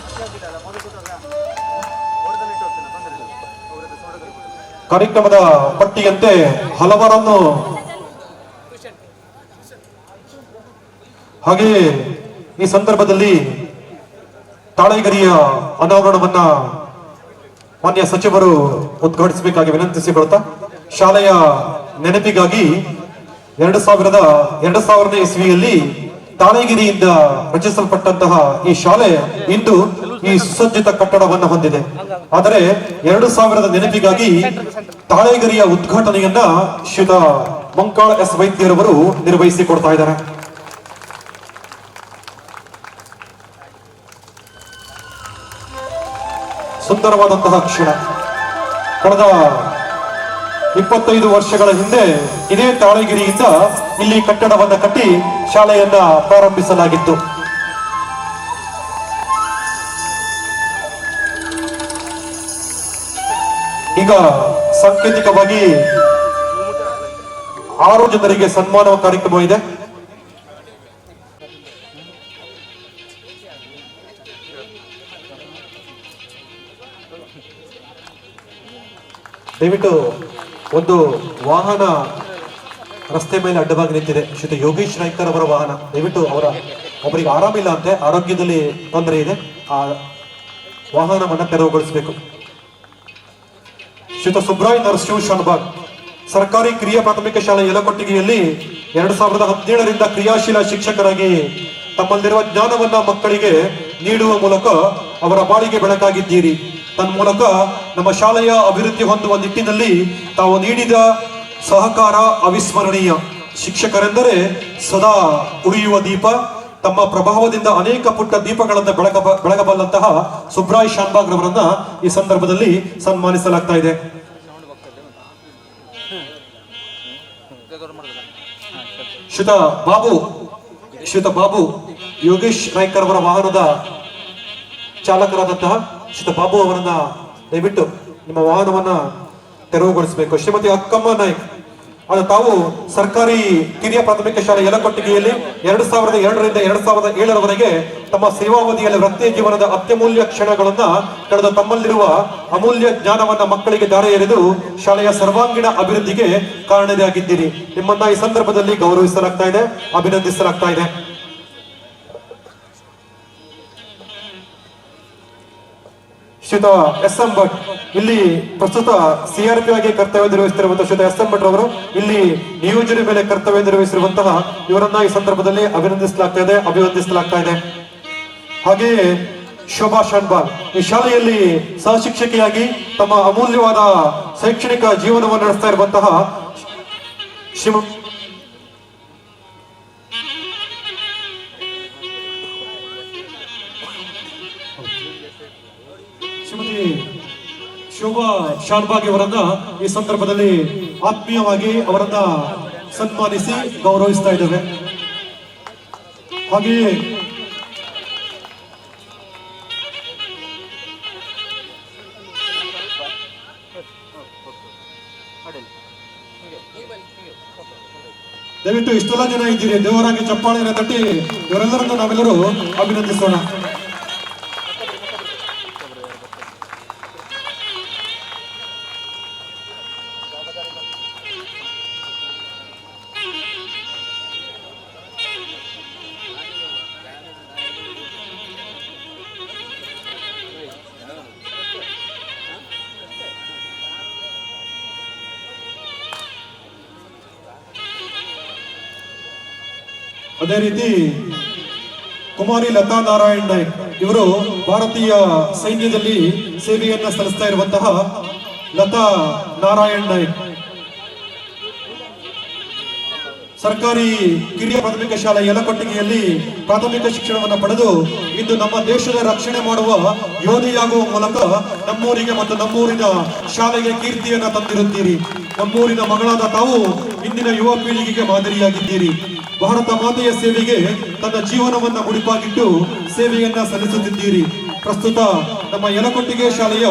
ಕಾರ್ಯಕ್ರಮದ ಪಟ್ಟಿಯಂತೆ ಹಲವರನ್ನು, ಹಾಗೆಯೇ ಈ ಸಂದರ್ಭದಲ್ಲಿ ತಾಳೆಗರಿಯ ಅನಾವರಣವನ್ನ ಮಾನ್ಯ ಸಚಿವರು ಉದ್ಘಾಟಿಸಬೇಕಾಗಿ ವಿನಂತಿಸಿಕೊಳ್ತಾ, ಶಾಲೆಯ ನೆನಪಿಗಾಗಿ 2000ನೇ ಇಸ್ವಿಯಲ್ಲಿ ತಾಳೆಗಿರಿಯಿಂದ ರಚಿಸಲ್ಪಟ್ಟಂತಹ ಈ ಶಾಲೆ ಇಂದು ಈ ಸುಸಜ್ಜಿತ ಕಟ್ಟಡವನ್ನು ಹೊಂದಿದೆ. ಆದರೆ 2000ದ ನೆನಪಿಗಾಗಿ ತಾಳೆಗರಿಯ ಉದ್ಘಾಟನೆಯನ್ನ ಶ್ರೀತ ಮಂಕಾಳ ಎಸ್ ವೈದ್ಯರವರು ನಿರ್ವಹಿಸಿಕೊಡ್ತಾ ಇದ್ದಾರೆ. ಸುಂದರವಾದಂತಹ ಕ್ಷಣ. ಕಳೆದ 25 ವರ್ಷಗಳ ಹಿಂದೆ ಇದೇ ತಾಳಗಿರಿಯಿಂದ ಇಲ್ಲಿ ಕಟ್ಟಡವನ್ನ ಕಟ್ಟಿ ಶಾಲೆಯನ್ನ ಪ್ರಾರಂಭಿಸಲಾಗಿತ್ತು. ಈಗ ಸಾಂಕೇತಿಕವಾಗಿ 6 ಜನರಿಗೆ ಸನ್ಮಾನ ಕಾರ್ಯಕ್ರಮ ಇದೆ. ದಯವಿಟ್ಟು ಒಂದು ವಾಹನ ರಸ್ತೆ ಮೇಲೆ ಅಡ್ಡವಾಗಿ ನಿಂತಿದೆ. ಶ್ರೀಯುತ ಯೋಗೇಶ್ ನಾಯ್ಕರ್ ಅವರ ವಾಹನ. ದಯವಿಟ್ಟು ಒಬ್ಬರಿಗೆ ಆರಾಮಿಲ್ಲ ಅಂತೆ, ಆರೋಗ್ಯದಲ್ಲಿ ತೊಂದರೆ ಇದೆ, ಆ ವಾಹನವನ್ನ ತೆರವುಗೊಳಿಸಬೇಕು. ಶ್ರೀಯುತ ಸುಬ್ರಾಯ್ ನರಸಿಂಹ ಶಾನ್ಬಾಗ್, ಸರ್ಕಾರಿ ಕಿರಿಯ ಪ್ರಾಥಮಿಕ ಶಾಲೆ ಯಲಕೊಟ್ಟಿಗೆಯಲ್ಲಿ 2017ರಿಂದ ಕ್ರಿಯಾಶೀಲ ಶಿಕ್ಷಕರಾಗಿ ತಮ್ಮಲ್ಲಿರುವ ಜ್ಞಾನವನ್ನ ಮಕ್ಕಳಿಗೆ ನೀಡುವ ಮೂಲಕ ಅವರ ಬಾಳಿಗೆ ಬೆಳಕಾಗಿದ್ದೀರಿ. ತನ್ಮೂಲಕ ನಮ್ಮ ಶಾಲೆಯ ಅಭಿವೃದ್ಧಿ ಹೊಂದುವ ನಿಟ್ಟಿನಲ್ಲಿ ತಾವು ನೀಡಿದ ಸಹಕಾರ ಅವಿಸ್ಮರಣೀಯ. ಶಿಕ್ಷಕರೆಂದರೆ ಸದಾ ಉರಿಯುವ ದೀಪ. ತಮ್ಮ ಪ್ರಭಾವದಿಂದ ಅನೇಕ ಪುಟ್ಟ ದೀಪಗಳನ್ನು ಬೆಳಗಬಲ್ಲಂತಹ ಸುಬ್ರಾಯ್ ಶಾನ್ಬಾಗ್ ರವರನ್ನ ಈ ಸಂದರ್ಭದಲ್ಲಿ ಸನ್ಮಾನಿಸಲಾಗ್ತಾ ಇದೆ. ಶ್ರೀಯುತ ಬಾಬು ಯೋಗೇಶ್ ನಾಯ್ಕರ್ ಅವರ ವಾಹನದ ಚಾಲಕರಾದಂತಹ ಶ್ರೀಯುತ ಬಾಬು ಅವರನ್ನ ದಯವಿಟ್ಟು ನಿಮ್ಮ ವಾಹನವನ್ನ ತೆರವುಗೊಳಿಸಬೇಕು. ಶ್ರೀಮತಿ ಅಕ್ಕಮ್ಮ ನಾಯ್ಕ್, ಅದು ತಾವು ಸರ್ಕಾರಿ ಕಿರಿಯ ಪ್ರಾಥಮಿಕ ಶಾಲೆ ಯಲಕೊಟ್ಟಿಗೆಯಲ್ಲಿ 2002ರಿಂದ 2007ರವರೆಗೆ ತಮ್ಮ ಸೇವಾವಧಿಯಲ್ಲಿ ವೃತ್ತಿ ಜೀವನದ ಅತ್ಯಮೂಲ್ಯ ಕ್ಷಣಗಳನ್ನ ಕಳೆದ ತಮ್ಮಲ್ಲಿರುವ ಅಮೂಲ್ಯ ಜ್ಞಾನವನ್ನ ಮಕ್ಕಳಿಗೆ ದಾರಿ ಎರೆದು ಶಾಲೆಯ ಸರ್ವಾಂಗೀಣ ಅಭಿವೃದ್ಧಿಗೆ ಕಾರಣರಾಗಿದ್ದೀರಿ. ನಿಮ್ಮನ್ನ ಈ ಸಂದರ್ಭದಲ್ಲಿ ಗೌರವಿಸಲಾಗ್ತಾ ಇದೆ, ಅಭಿನಂದಿಸಲಾಗ್ತಾ ಇದೆ. ಶ್ರೀಯುತ ಎಸ್.ಎಂ. ಭಟ್, ಇಲ್ಲಿ ಪ್ರಸ್ತುತ ಸಿಆರ್ಪಿ ಆಗಿ ಕರ್ತವ್ಯ ನಿರ್ವಹಿಸುತ್ತಿರುವಂತಹ ಶ್ರೀಯುತ ಎಸ್.ಎಂ. ಭಟ್ ರವರು ಇಲ್ಲಿ ನಿಯೋಜನೆ ಮೇಲೆ ಕರ್ತವ್ಯ ನಿರ್ವಹಿಸಿರುವಂತಹ ಇವರನ್ನ ಈ ಸಂದರ್ಭದಲ್ಲಿ ಅಭಿನಂದಿಸಲಾಗ್ತಾ ಇದೆ. ಹಾಗೆಯೇ ಶೋಭಾ ಶಾನ್ಬಾಗ್ ಈ ಶಾಲೆಯಲ್ಲಿ ಸಹಶಿಕ್ಷಕಿಯಾಗಿ ತಮ್ಮ ಅಮೂಲ್ಯವಾದ ಶೈಕ್ಷಣಿಕ ಜೀವನವನ್ನು ನಡೆಸ್ತಾ ಇರುವಂತಹ ಶ್ರೀಮತಿ ಶೋಭಾ ಶಾನ್ಬಾಗ್ ಅವರನ್ನ ಈ ಸಂದರ್ಭದಲ್ಲಿ ಆತ್ಮೀಯವಾಗಿ ಅವರನ್ನ ಸನ್ಮಾನಿಸಿ ಗೌರವಿಸ್ತಾ ಇದ್ದೇವೆ. ಹಾಗೆಯೇ ದಯವಿಟ್ಟು ಇಷ್ಟೆಲ್ಲ ಜನ ಇದ್ದೀರಿ, ದೇವರಾಗಿ ಚಪ್ಪಾಳೆಯನ್ನು ತಟ್ಟಿ ಇವರೆಲ್ಲರನ್ನು ನಾವೆಲ್ಲರೂ ಅಭಿನಂದಿಸೋಣ. ಅದೇ ರೀತಿ ಕುಮಾರಿ ಲತಾ ನಾರಾಯಣ್ ನಾಯ್ಕ್ ಇವರು ಭಾರತೀಯ ಸೈನ್ಯದಲ್ಲಿ ಸೇವೆಯನ್ನ ಸಲ್ಲಿಸ್ತಾ ಇರುವಂತಹ ಲತಾ ನಾರಾಯಣ್ ನಾಯ್ಕ್ ಸರ್ಕಾರಿ ಕಿರಿಯ ಪ್ರಾಥಮಿಕ ಶಾಲೆ ಯಲಕೊಟ್ಟಿಗೆಯಲ್ಲಿ ಪ್ರಾಥಮಿಕ ಶಿಕ್ಷಣವನ್ನು ಪಡೆದು ಇಂದು ನಮ್ಮ ದೇಶದ ರಕ್ಷಣೆ ಮಾಡುವ ಯೋಧೆಯಾಗುವ ಮೂಲಕ ನಮ್ಮೂರಿಗೆ ಮತ್ತು ನಮ್ಮೂರಿನ ಶಾಲೆಗೆ ಕೀರ್ತಿಯನ್ನ ತಂದಿರುತ್ತೀರಿ. ನಮ್ಮೂರಿನ ಮಗಳಾದ ತಾವು ಇಂದಿನ ಯುವ ಪೀಳಿಗೆಗೆ ಮಾದರಿಯಾಗಿದ್ದೀರಿ. ಭಾರತ ಮಾತೆಯ ಸೇವೆಗೆ ತನ್ನ ಜೀವನವನ್ನ ಮುಡಿಪಾಗಿಟ್ಟು ಸೇವೆಯನ್ನ ಸಲ್ಲಿಸುತ್ತಿದ್ದೀರಿ. ಪ್ರಸ್ತುತ ನಮ್ಮ ಯಲಕೊಟ್ಟಿಗೆ ಶಾಲೆಯ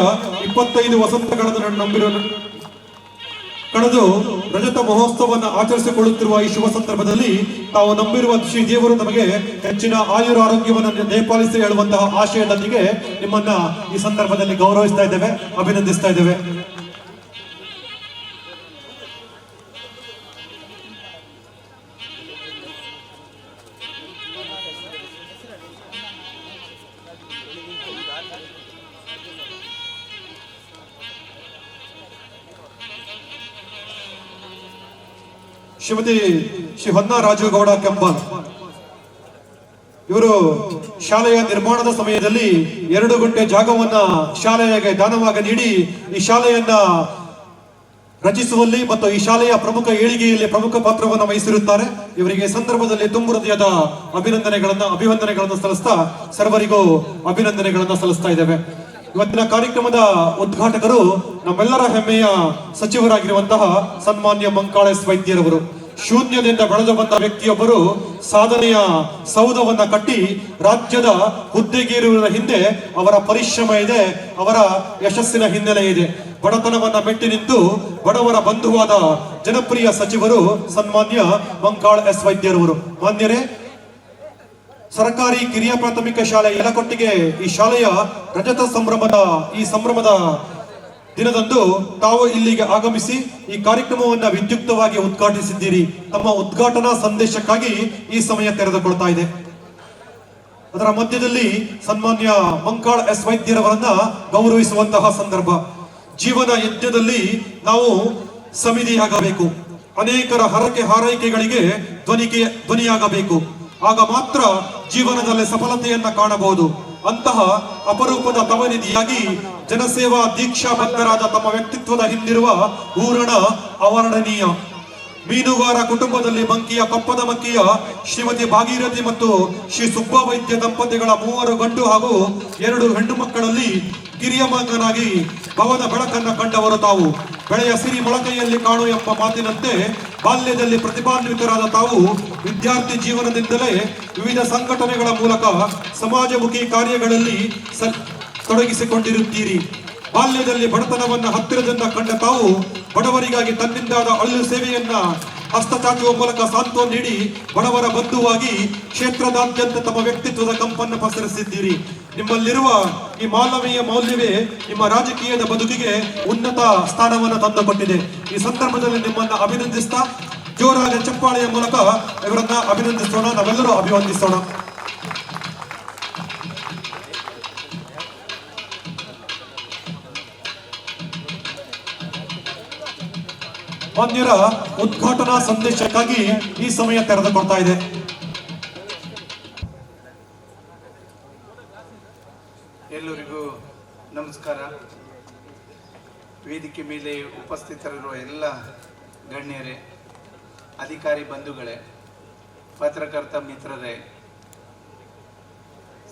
25 ವಸಂತಗಳನ್ನು ಕಳೆದು ರಜತ ಮಹೋತ್ಸವವನ್ನು ಆಚರಿಸಿಕೊಳ್ಳುತ್ತಿರುವ ಈ ಶುಭ ಸಂದರ್ಭದಲ್ಲಿ ತಾವು ನಂಬಿರುವ ಶ್ರೀ ದೇವರು ನಮಗೆ ಹೆಚ್ಚಿನ ಆಯುರ ಆರೋಗ್ಯವನ್ನು ನೇಪಾಲಿಸಿ ಹೇಳುವಂತಹ ಆಶಯದೊಂದಿಗೆ ನಿಮ್ಮನ್ನ ಈ ಸಂದರ್ಭದಲ್ಲಿ ಗೌರವಿಸ್ತಾ ಇದ್ದೇವೆ, ಅಭಿನಂದಿಸ್ತಾ ಇದ್ದೇವೆ. ಶ್ರೀಮತಿ ಶ್ರೀ ಹೊನ್ನ ರಾಜುಗೌಡ ಕೆಂಬಲ್ ಇವರು ಶಾಲೆಯ ನಿರ್ಮಾಣದ ಸಮಯದಲ್ಲಿ 2 ಗುಂಟೆ ಜಾಗವನ್ನ ಶಾಲೆಗೆ ದಾನವಾಗಿ ನೀಡಿ ಈ ಶಾಲೆಯನ್ನ ರಚಿಸುವಲ್ಲಿ ಮತ್ತು ಈ ಶಾಲೆಯ ಪ್ರಮುಖ ಏಳಿಗೆಯಲ್ಲಿ ಪ್ರಮುಖ ಪಾತ್ರವನ್ನು ವಹಿಸಿರುತ್ತಾರೆ. ಇವರಿಗೆ ಸಂದರ್ಭದಲ್ಲಿ ತುಂಬು ಹೃದಯದ ಅಭಿನಂದನೆಗಳನ್ನು ಸಲ್ಲಿಸ್ತಾ ಸರ್ವರಿಗೂ ಅಭಿನಂದನೆಗಳನ್ನು ಸಲ್ಲಿಸ್ತಾ ಇದ್ದೇವೆ. ಇವತ್ತಿನ ಕಾರ್ಯಕ್ರಮದ ಉದ್ಘಾಟಕರು ನಮ್ಮೆಲ್ಲರ ಹೆಮ್ಮೆಯ ಸಚಿವರಾಗಿರುವಂತಹ ಸನ್ಮಾನ್ಯ ಮಂಕಾಳ ಎಸ್ ವೈದ್ಯರವರು. ಶೂನ್ಯದಿಂದ ಬೆಳೆದು ಬಂದ ವ್ಯಕ್ತಿಯೊಬ್ಬರು ಸಾಧನೆಯ ಸೌಧವನ್ನ ಕಟ್ಟಿ ರಾಜ್ಯದ ಹುದ್ದೆಗೇರುವುದರ ಹಿಂದೆ ಅವರ ಪರಿಶ್ರಮ ಇದೆ, ಅವರ ಯಶಸ್ಸಿನ ಹಿನ್ನೆಲೆ ಇದೆ. ಬಡತನವನ್ನ ಮೆಟ್ಟಿ ನಿಂತು ಬಡವರ ಬಂಧುವಾದ ಜನಪ್ರಿಯ ಸಚಿವರು ಸನ್ಮಾನ್ಯ ಮಂಕಾಳ ಎಸ್ ವೈದ್ಯರವರು. ಮಾನ್ಯರೇ, ಸರ್ಕಾರಿ ಕಿರಿಯ ಪ್ರಾಥಮಿಕ ಶಾಲೆ ಯಲಕೊಟ್ಟಿಗೆ ಈ ಶಾಲೆಯ ರಜತ ಸಂಭ್ರಮದ ದಿನದಂದು ತಾವು ಇಲ್ಲಿಗೆ ಆಗಮಿಸಿ ಈ ಕಾರ್ಯಕ್ರಮವನ್ನ ವಿದ್ಯುಕ್ತವಾಗಿ ಉದ್ಘಾಟಿಸಿದ್ದೀರಿ. ತಮ್ಮ ಉದ್ಘಾಟನಾ ಸಂದೇಶಕ್ಕಾಗಿ ಈ ಸಮಯ ತೆರೆದುಕೊಳ್ತಾ ಇದೆ. ಅದರ ಮಧ್ಯದಲ್ಲಿ ಸನ್ಮಾನ್ಯ ಮಂಕಾಳ ಎಸ್ ವೈದ್ಯರವರನ್ನ ಗೌರವಿಸುವಂತಹ ಸಂದರ್ಭ. ಜೀವನ ಯಜ್ಞದಲ್ಲಿ ನಾವು ಸಮಿತಿಯಾಗಬೇಕು, ಅನೇಕರ ಹರಕೆ ಹಾರೈಕೆಗಳಿಗೆ ಧ್ವನಿಯಾಗಬೇಕು. ಆಗ ಮಾತ್ರ ಜೀವನದಲ್ಲಿ ಸಫಲತೆಯನ್ನ ಕಾಣಬಹುದು. ಅಂತಹ ಅಪರೂಪದ ತವನಿಧಿಯಾಗಿ ಜನಸೇವಾ ದೀಕ್ಷಾ ಬದ್ಧರಾದ ತಮ್ಮ ವ್ಯಕ್ತಿತ್ವದ ಹಿಂದಿರುವ ಊರಣ ಅವರ್ಣನೀಯ. ಮೀನುಗಾರ ಕುಟುಂಬದಲ್ಲಿ ಮಂಕಿಯ ಕೊಪ್ಪದ ಮಕ್ಕಿಯ ಶ್ರೀಮತಿ ಭಾಗೀರಥಿ ಮತ್ತು ಶ್ರೀ ಸುಬ್ಬ ವೈದ್ಯ ದಂಪತಿಗಳ 3 ಗಂಡು ಹಾಗೂ 2 ಹೆಣ್ಣು ಮಕ್ಕಳಲ್ಲಿ ಕಿರಿಯ ಮಗನಾಗಿ ಭವನ ಬೆಳಕನ್ನ ಕಂಡವರು ತಾವು. ಬೆಳೆಯ ಸಿರಿ ಮೊಳಕೆಯಲ್ಲಿ ಕಾಣು ಎಂಬ ಮಾತಿನಂತೆ ಬಾಲ್ಯದಲ್ಲಿ ಪ್ರತಿಭಾನ್ವಿತರಾದ ತಾವು ವಿದ್ಯಾರ್ಥಿ ಜೀವನದಿಂದಲೇ ವಿವಿಧ ಸಂಘಟನೆಗಳ ಮೂಲಕ ಸಮಾಜಮುಖಿ ಕಾರ್ಯಗಳಲ್ಲಿ ತೊಡಗಿಸಿಕೊಂಡಿರುತ್ತೀರಿ. ಬಾಲ್ಯದಲ್ಲಿ ಬಡತನವನ್ನ ಹತ್ತಿರದಿಂದ ಕಂಡ ತಾವು ಬಡವರಿಗಾಗಿ ತನ್ನಿಂದಾದ ಅಳ್ಳು ಸೇವೆಯನ್ನ ಹಸ್ತಚಾಚುವ ಮೂಲಕ ಸಾಂತ್ವನ ನೀಡಿ ಬಡವರ ಬಂಧುವಾಗಿ ಕ್ಷೇತ್ರದಾದ್ಯಂತ ತಮ್ಮ ವ್ಯಕ್ತಿತ್ವದ ಕಂಪನ್ನು ಪಸರಿಸಿದ್ದೀರಿ. ನಿಮ್ಮಲ್ಲಿರುವ ಈ ಮಾನವೀಯ ಮೌಲ್ಯವೇ ನಿಮ್ಮ ರಾಜಕೀಯದ ಬದುಕಿಗೆ ಉನ್ನತ ಸ್ಥಾನವನ್ನು ತಂದುಕೊಟ್ಟಿದೆ. ಈ ಸಂದರ್ಭದಲ್ಲಿ ನಿಮ್ಮನ್ನ ಅಭಿನಂದಿಸ್ತಾ ಜೋರಾದ ಚಪ್ಪಾಳೆಯ ಮೂಲಕ ಇವರನ್ನ ಅಭಿನಂದಿಸೋಣ, ನಾವೆಲ್ಲರೂ ಅಭಿವಂದಿಸೋಣ. ಮಾನ್ಯರ ಉದ್ಘಾಟನಾ ಸಂದೇಶಕ್ಕಾಗಿ ಈ ಸಮಯ ತೆರೆದುಕೊಳ್ತಾ ಇದೆ. ಎಲ್ಲರಿಗೂ ನಮಸ್ಕಾರ. ವೇದಿಕೆ ಮೇಲೆ ಉಪಸ್ಥಿತರಿರುವ ಎಲ್ಲ ಗಣ್ಯರೇ, ಅಧಿಕಾರಿ ಬಂಧುಗಳೇ, ಪತ್ರಕರ್ತ ಮಿತ್ರರೇ,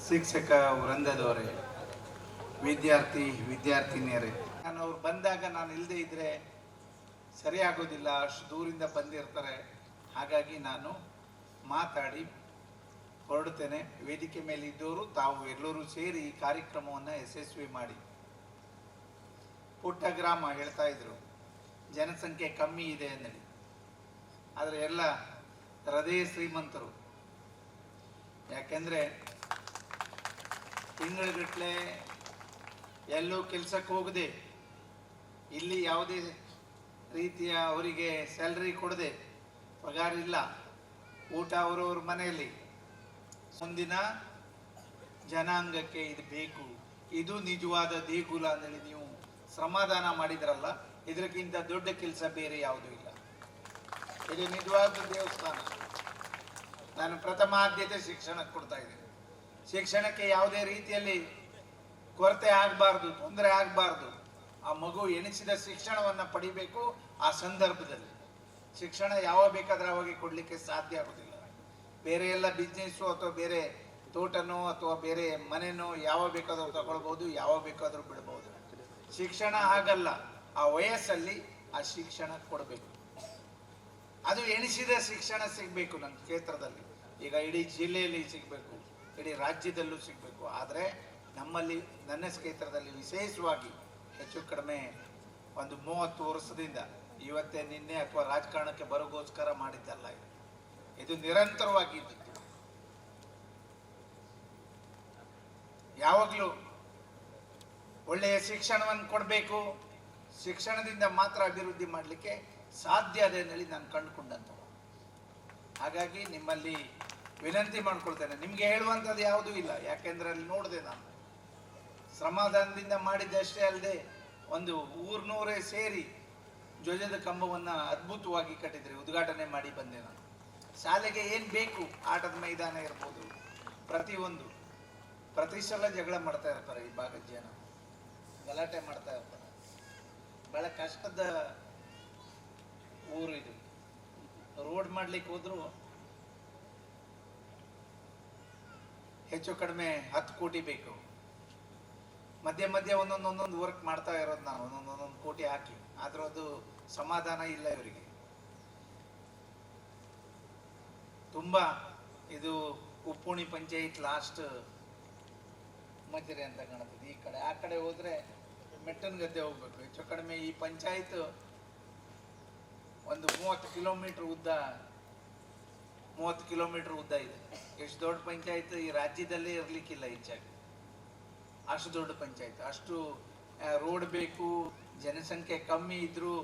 ಶಿಕ್ಷಕ ವೃಂದದವರೇ, ವಿದ್ಯಾರ್ಥಿನಿಯರೇ, ನಾನು ಅವ್ರು ಬಂದಾಗ ನಾನು ಇಲ್ಲದೆ ಇದ್ರೆ ಸರಿಯಾಗೋದಿಲ್ಲ, ಅಷ್ಟು ದೂರಿಂದ ಬಂದಿರ್ತಾರೆ. ಹಾಗಾಗಿ ನಾನು ಮಾತಾಡಿ ಹೊರಡುತ್ತೇನೆ. ವೇದಿಕೆ ಮೇಲೆ ಇದ್ದವರು ತಾವು ಎಲ್ಲರೂ ಸೇರಿ ಈ ಕಾರ್ಯಕ್ರಮವನ್ನು ಯಶಸ್ವಿ ಮಾಡಿ. ಪುಟ್ಟ ಗ್ರಾಮ ಹೇಳ್ತಾ ಇದ್ರು, ಜನಸಂಖ್ಯೆ ಕಮ್ಮಿ ಇದೆ ಅಂದೇಳಿ, ಆದರೆ ಎಲ್ಲ ಹೃದಯ ಶ್ರೀಮಂತರು. ಯಾಕೆಂದ್ರೆ ತಿಂಗಳಗಟ್ಟಲೆ ಎಲ್ಲೂ ಕೆಲಸಕ್ಕೆ ಹೋಗದೆ, ಇಲ್ಲಿ ಯಾವುದೇ ರೀತಿಯ ಅವರಿಗೆ ಸ್ಯಾಲ್ರಿ ಕೊಡದೆ, ಪಗಾರ ಇಲ್ಲ, ಊಟ ಅವರವ್ರ ಮನೆಯಲ್ಲಿ, ಮುಂದಿನ ಜನಾಂಗಕ್ಕೆ ಇದು ಬೇಕು, ಇದು ನಿಜವಾದ ದೇಗುಲ ಅಂತೇಳಿ ನೀವು ಶ್ರಮದಾನ ಮಾಡಿದ್ರಲ್ಲ, ಇದಕ್ಕಿಂತ ದೊಡ್ಡ ಕೆಲಸ ಬೇರೆ ಯಾವುದೂ ಇಲ್ಲ. ಇದು ನಿಜವಾದ ದೇವಸ್ಥಾನ. ನಾನು ಪ್ರಥಮ ಆದ್ಯತೆ ಶಿಕ್ಷಣಕ್ಕೆ ಕೊಡ್ತಾ ಇದ್ದೇನೆ. ಶಿಕ್ಷಣಕ್ಕೆ ಯಾವುದೇ ರೀತಿಯಲ್ಲಿ ಕೊರತೆ ಆಗಬಾರ್ದು, ತೊಂದರೆ ಆಗಬಾರ್ದು. ಆ ಮಗು ಎಣಿಸಿದ ಶಿಕ್ಷಣವನ್ನು ಪಡಿಬೇಕು. ಆ ಸಂದರ್ಭದಲ್ಲಿ ಶಿಕ್ಷಣ ಯಾವಾಗ ಬೇಕಾದ್ರೆ ಅವಾಗ ಕೊಡಲಿಕ್ಕೆ ಸಾಧ್ಯ ಆಗೋದಿಲ್ಲ. ಬೇರೆ ಎಲ್ಲ ಬಿಸ್ನೆಸ್ಸು ಅಥವಾ ಬೇರೆ ತೋಟನೋ ಅಥವಾ ಬೇರೆ ಮನೆನೋ ಯಾವಾಗ ಬೇಕಾದ್ರೂ ತಗೊಳ್ಬೋದು, ಯಾವಾಗ ಬೇಕಾದ್ರೂ ಬಿಡ್ಬೋದು. ಶಿಕ್ಷಣ ಹಾಗಲ್ಲ. ಆ ವಯಸ್ಸಲ್ಲಿ ಆ ಶಿಕ್ಷಣ ಕೊಡಬೇಕು. ಅದು ಎಣಿಸಿದ ಶಿಕ್ಷಣ ಸಿಗಬೇಕು. ನನ್ನ ಕ್ಷೇತ್ರದಲ್ಲಿ ಈಗ ಇಡೀ ಜಿಲ್ಲೆಯಲ್ಲಿ ಸಿಗಬೇಕು, ಇಡೀ ರಾಜ್ಯದಲ್ಲೂ ಸಿಗಬೇಕು. ಆದರೆ ನಮ್ಮಲ್ಲಿ, ನನ್ನ ಕ್ಷೇತ್ರದಲ್ಲಿ ವಿಶೇಷವಾಗಿ ಹೆಚ್ಚು ಕಡಿಮೆ ಒಂದು 30 ವರ್ಷದಿಂದ, ಇವತ್ತೇ ನಿನ್ನೆ ಅಥವಾ ರಾಜಕಾರಣಕ್ಕೆ ಬರೋಗೋಸ್ಕರ ಮಾಡಿದ್ದಲ್ಲ, ಇದು ನಿರಂತರವಾಗಿದ್ದು. ಯಾವಾಗಲೂ ಒಳ್ಳೆಯ ಶಿಕ್ಷಣವನ್ನು ಕೊಡಬೇಕು. ಶಿಕ್ಷಣದಿಂದ ಮಾತ್ರ ಅಭಿವೃದ್ಧಿ ಮಾಡಲಿಕ್ಕೆ ಸಾಧ್ಯ ಅದೇ ಅಂತೇಳಿ ನಾನು ಕಂಡುಕೊಂಡಂತ. ಹಾಗಾಗಿ ನಿಮ್ಮಲ್ಲಿ ವಿನಂತಿ ಮಾಡ್ಕೊಳ್ತೇನೆ. ನಿಮಗೆ ಹೇಳುವಂಥದ್ದು ಯಾವುದೂ ಇಲ್ಲ, ಯಾಕೆಂದ್ರೆ ಅಲ್ಲಿ ನೋಡಿದೆ ನಾನು ಶ್ರಮದಾನದಿಂದ ಮಾಡಿದ್ದಷ್ಟೇ ಅಲ್ಲದೆ ಒಂದು ಊರ್ನೂರೇ ಸೇರಿ ಧ್ವಜದ ಕಂಬವನ್ನು ಅದ್ಭುತವಾಗಿ ಕಟ್ಟಿದ್ರಿ. ಉದ್ಘಾಟನೆ ಮಾಡಿ ಬಂದೆ ನಾನು. ಶಾಲೆಗೆ ಏನು ಬೇಕು, ಆಟದ ಮೈದಾನ ಇರ್ಬೋದು, ಪ್ರತಿ ಸಲ ಜಗಳ ಮಾಡ್ತಾ ಇರ್ತಾರೆ. ಈ ಭಾಗದ ಜನ ಗಲಾಟೆ ಮಾಡ್ತಾ ಇರ್ತಾರೆ. ಬಹಳ ಕಷ್ಟದ ಊರು ಇದು. ರೋಡ್ ಮಾಡ್ಲಿಕ್ಕೆ ಹೋದ್ರು ಹೆಚ್ಚು ಕಡಿಮೆ 10 ಕೋಟಿ ಬೇಕು. ಮಧ್ಯೆ ಮಧ್ಯೆ ಒಂದೊಂದು ವರ್ಕ್ ಮಾಡ್ತಾ ಇರೋದು ನಾವು ಒಂದೊಂದು ಕೋಟಿ ಹಾಕಿ, ಆದ್ರೂ ಅದು ಸಮಾಧಾನ ಇಲ್ಲ ಇವರಿಗೆ. ತುಂಬಾ ಇದು ಉಪ್ಪುಣಿ ಪಂಚಾಯತ್ ಲಾಸ್ಟ್ ಮಜರೆ ಅಂತ ಕಾಣುತ್ತದೆ. ಈ ಕಡೆ ಆ ಕಡೆ ಹೋದ್ರೆ ಮೆಟ್ಟನ ಗದ್ದೆ ಹೋಗ್ಬೇಕು. ಹೆಚ್ಚು ಕಡಿಮೆ ಈ ಪಂಚಾಯತ್ ಒಂದು 30 ಕಿಲೋಮೀಟರ್ ಉದ್ದ ಇದೆ. ಎಷ್ಟು ದೊಡ್ಡ ಪಂಚಾಯತ್ ಈ ರಾಜ್ಯದಲ್ಲೇ ಇರ್ಲಿಕ್ಕಿಲ್ಲ ಹೆಚ್ಚಾಗಿ, ಅಷ್ಟು ದೊಡ್ಡ ಪಂಚಾಯತ್. ಅಷ್ಟು ರೋಡ್ ಬೇಕು, ಜನಸಂಖ್ಯೆ ಕಮ್ಮಿ ಇದ್ರು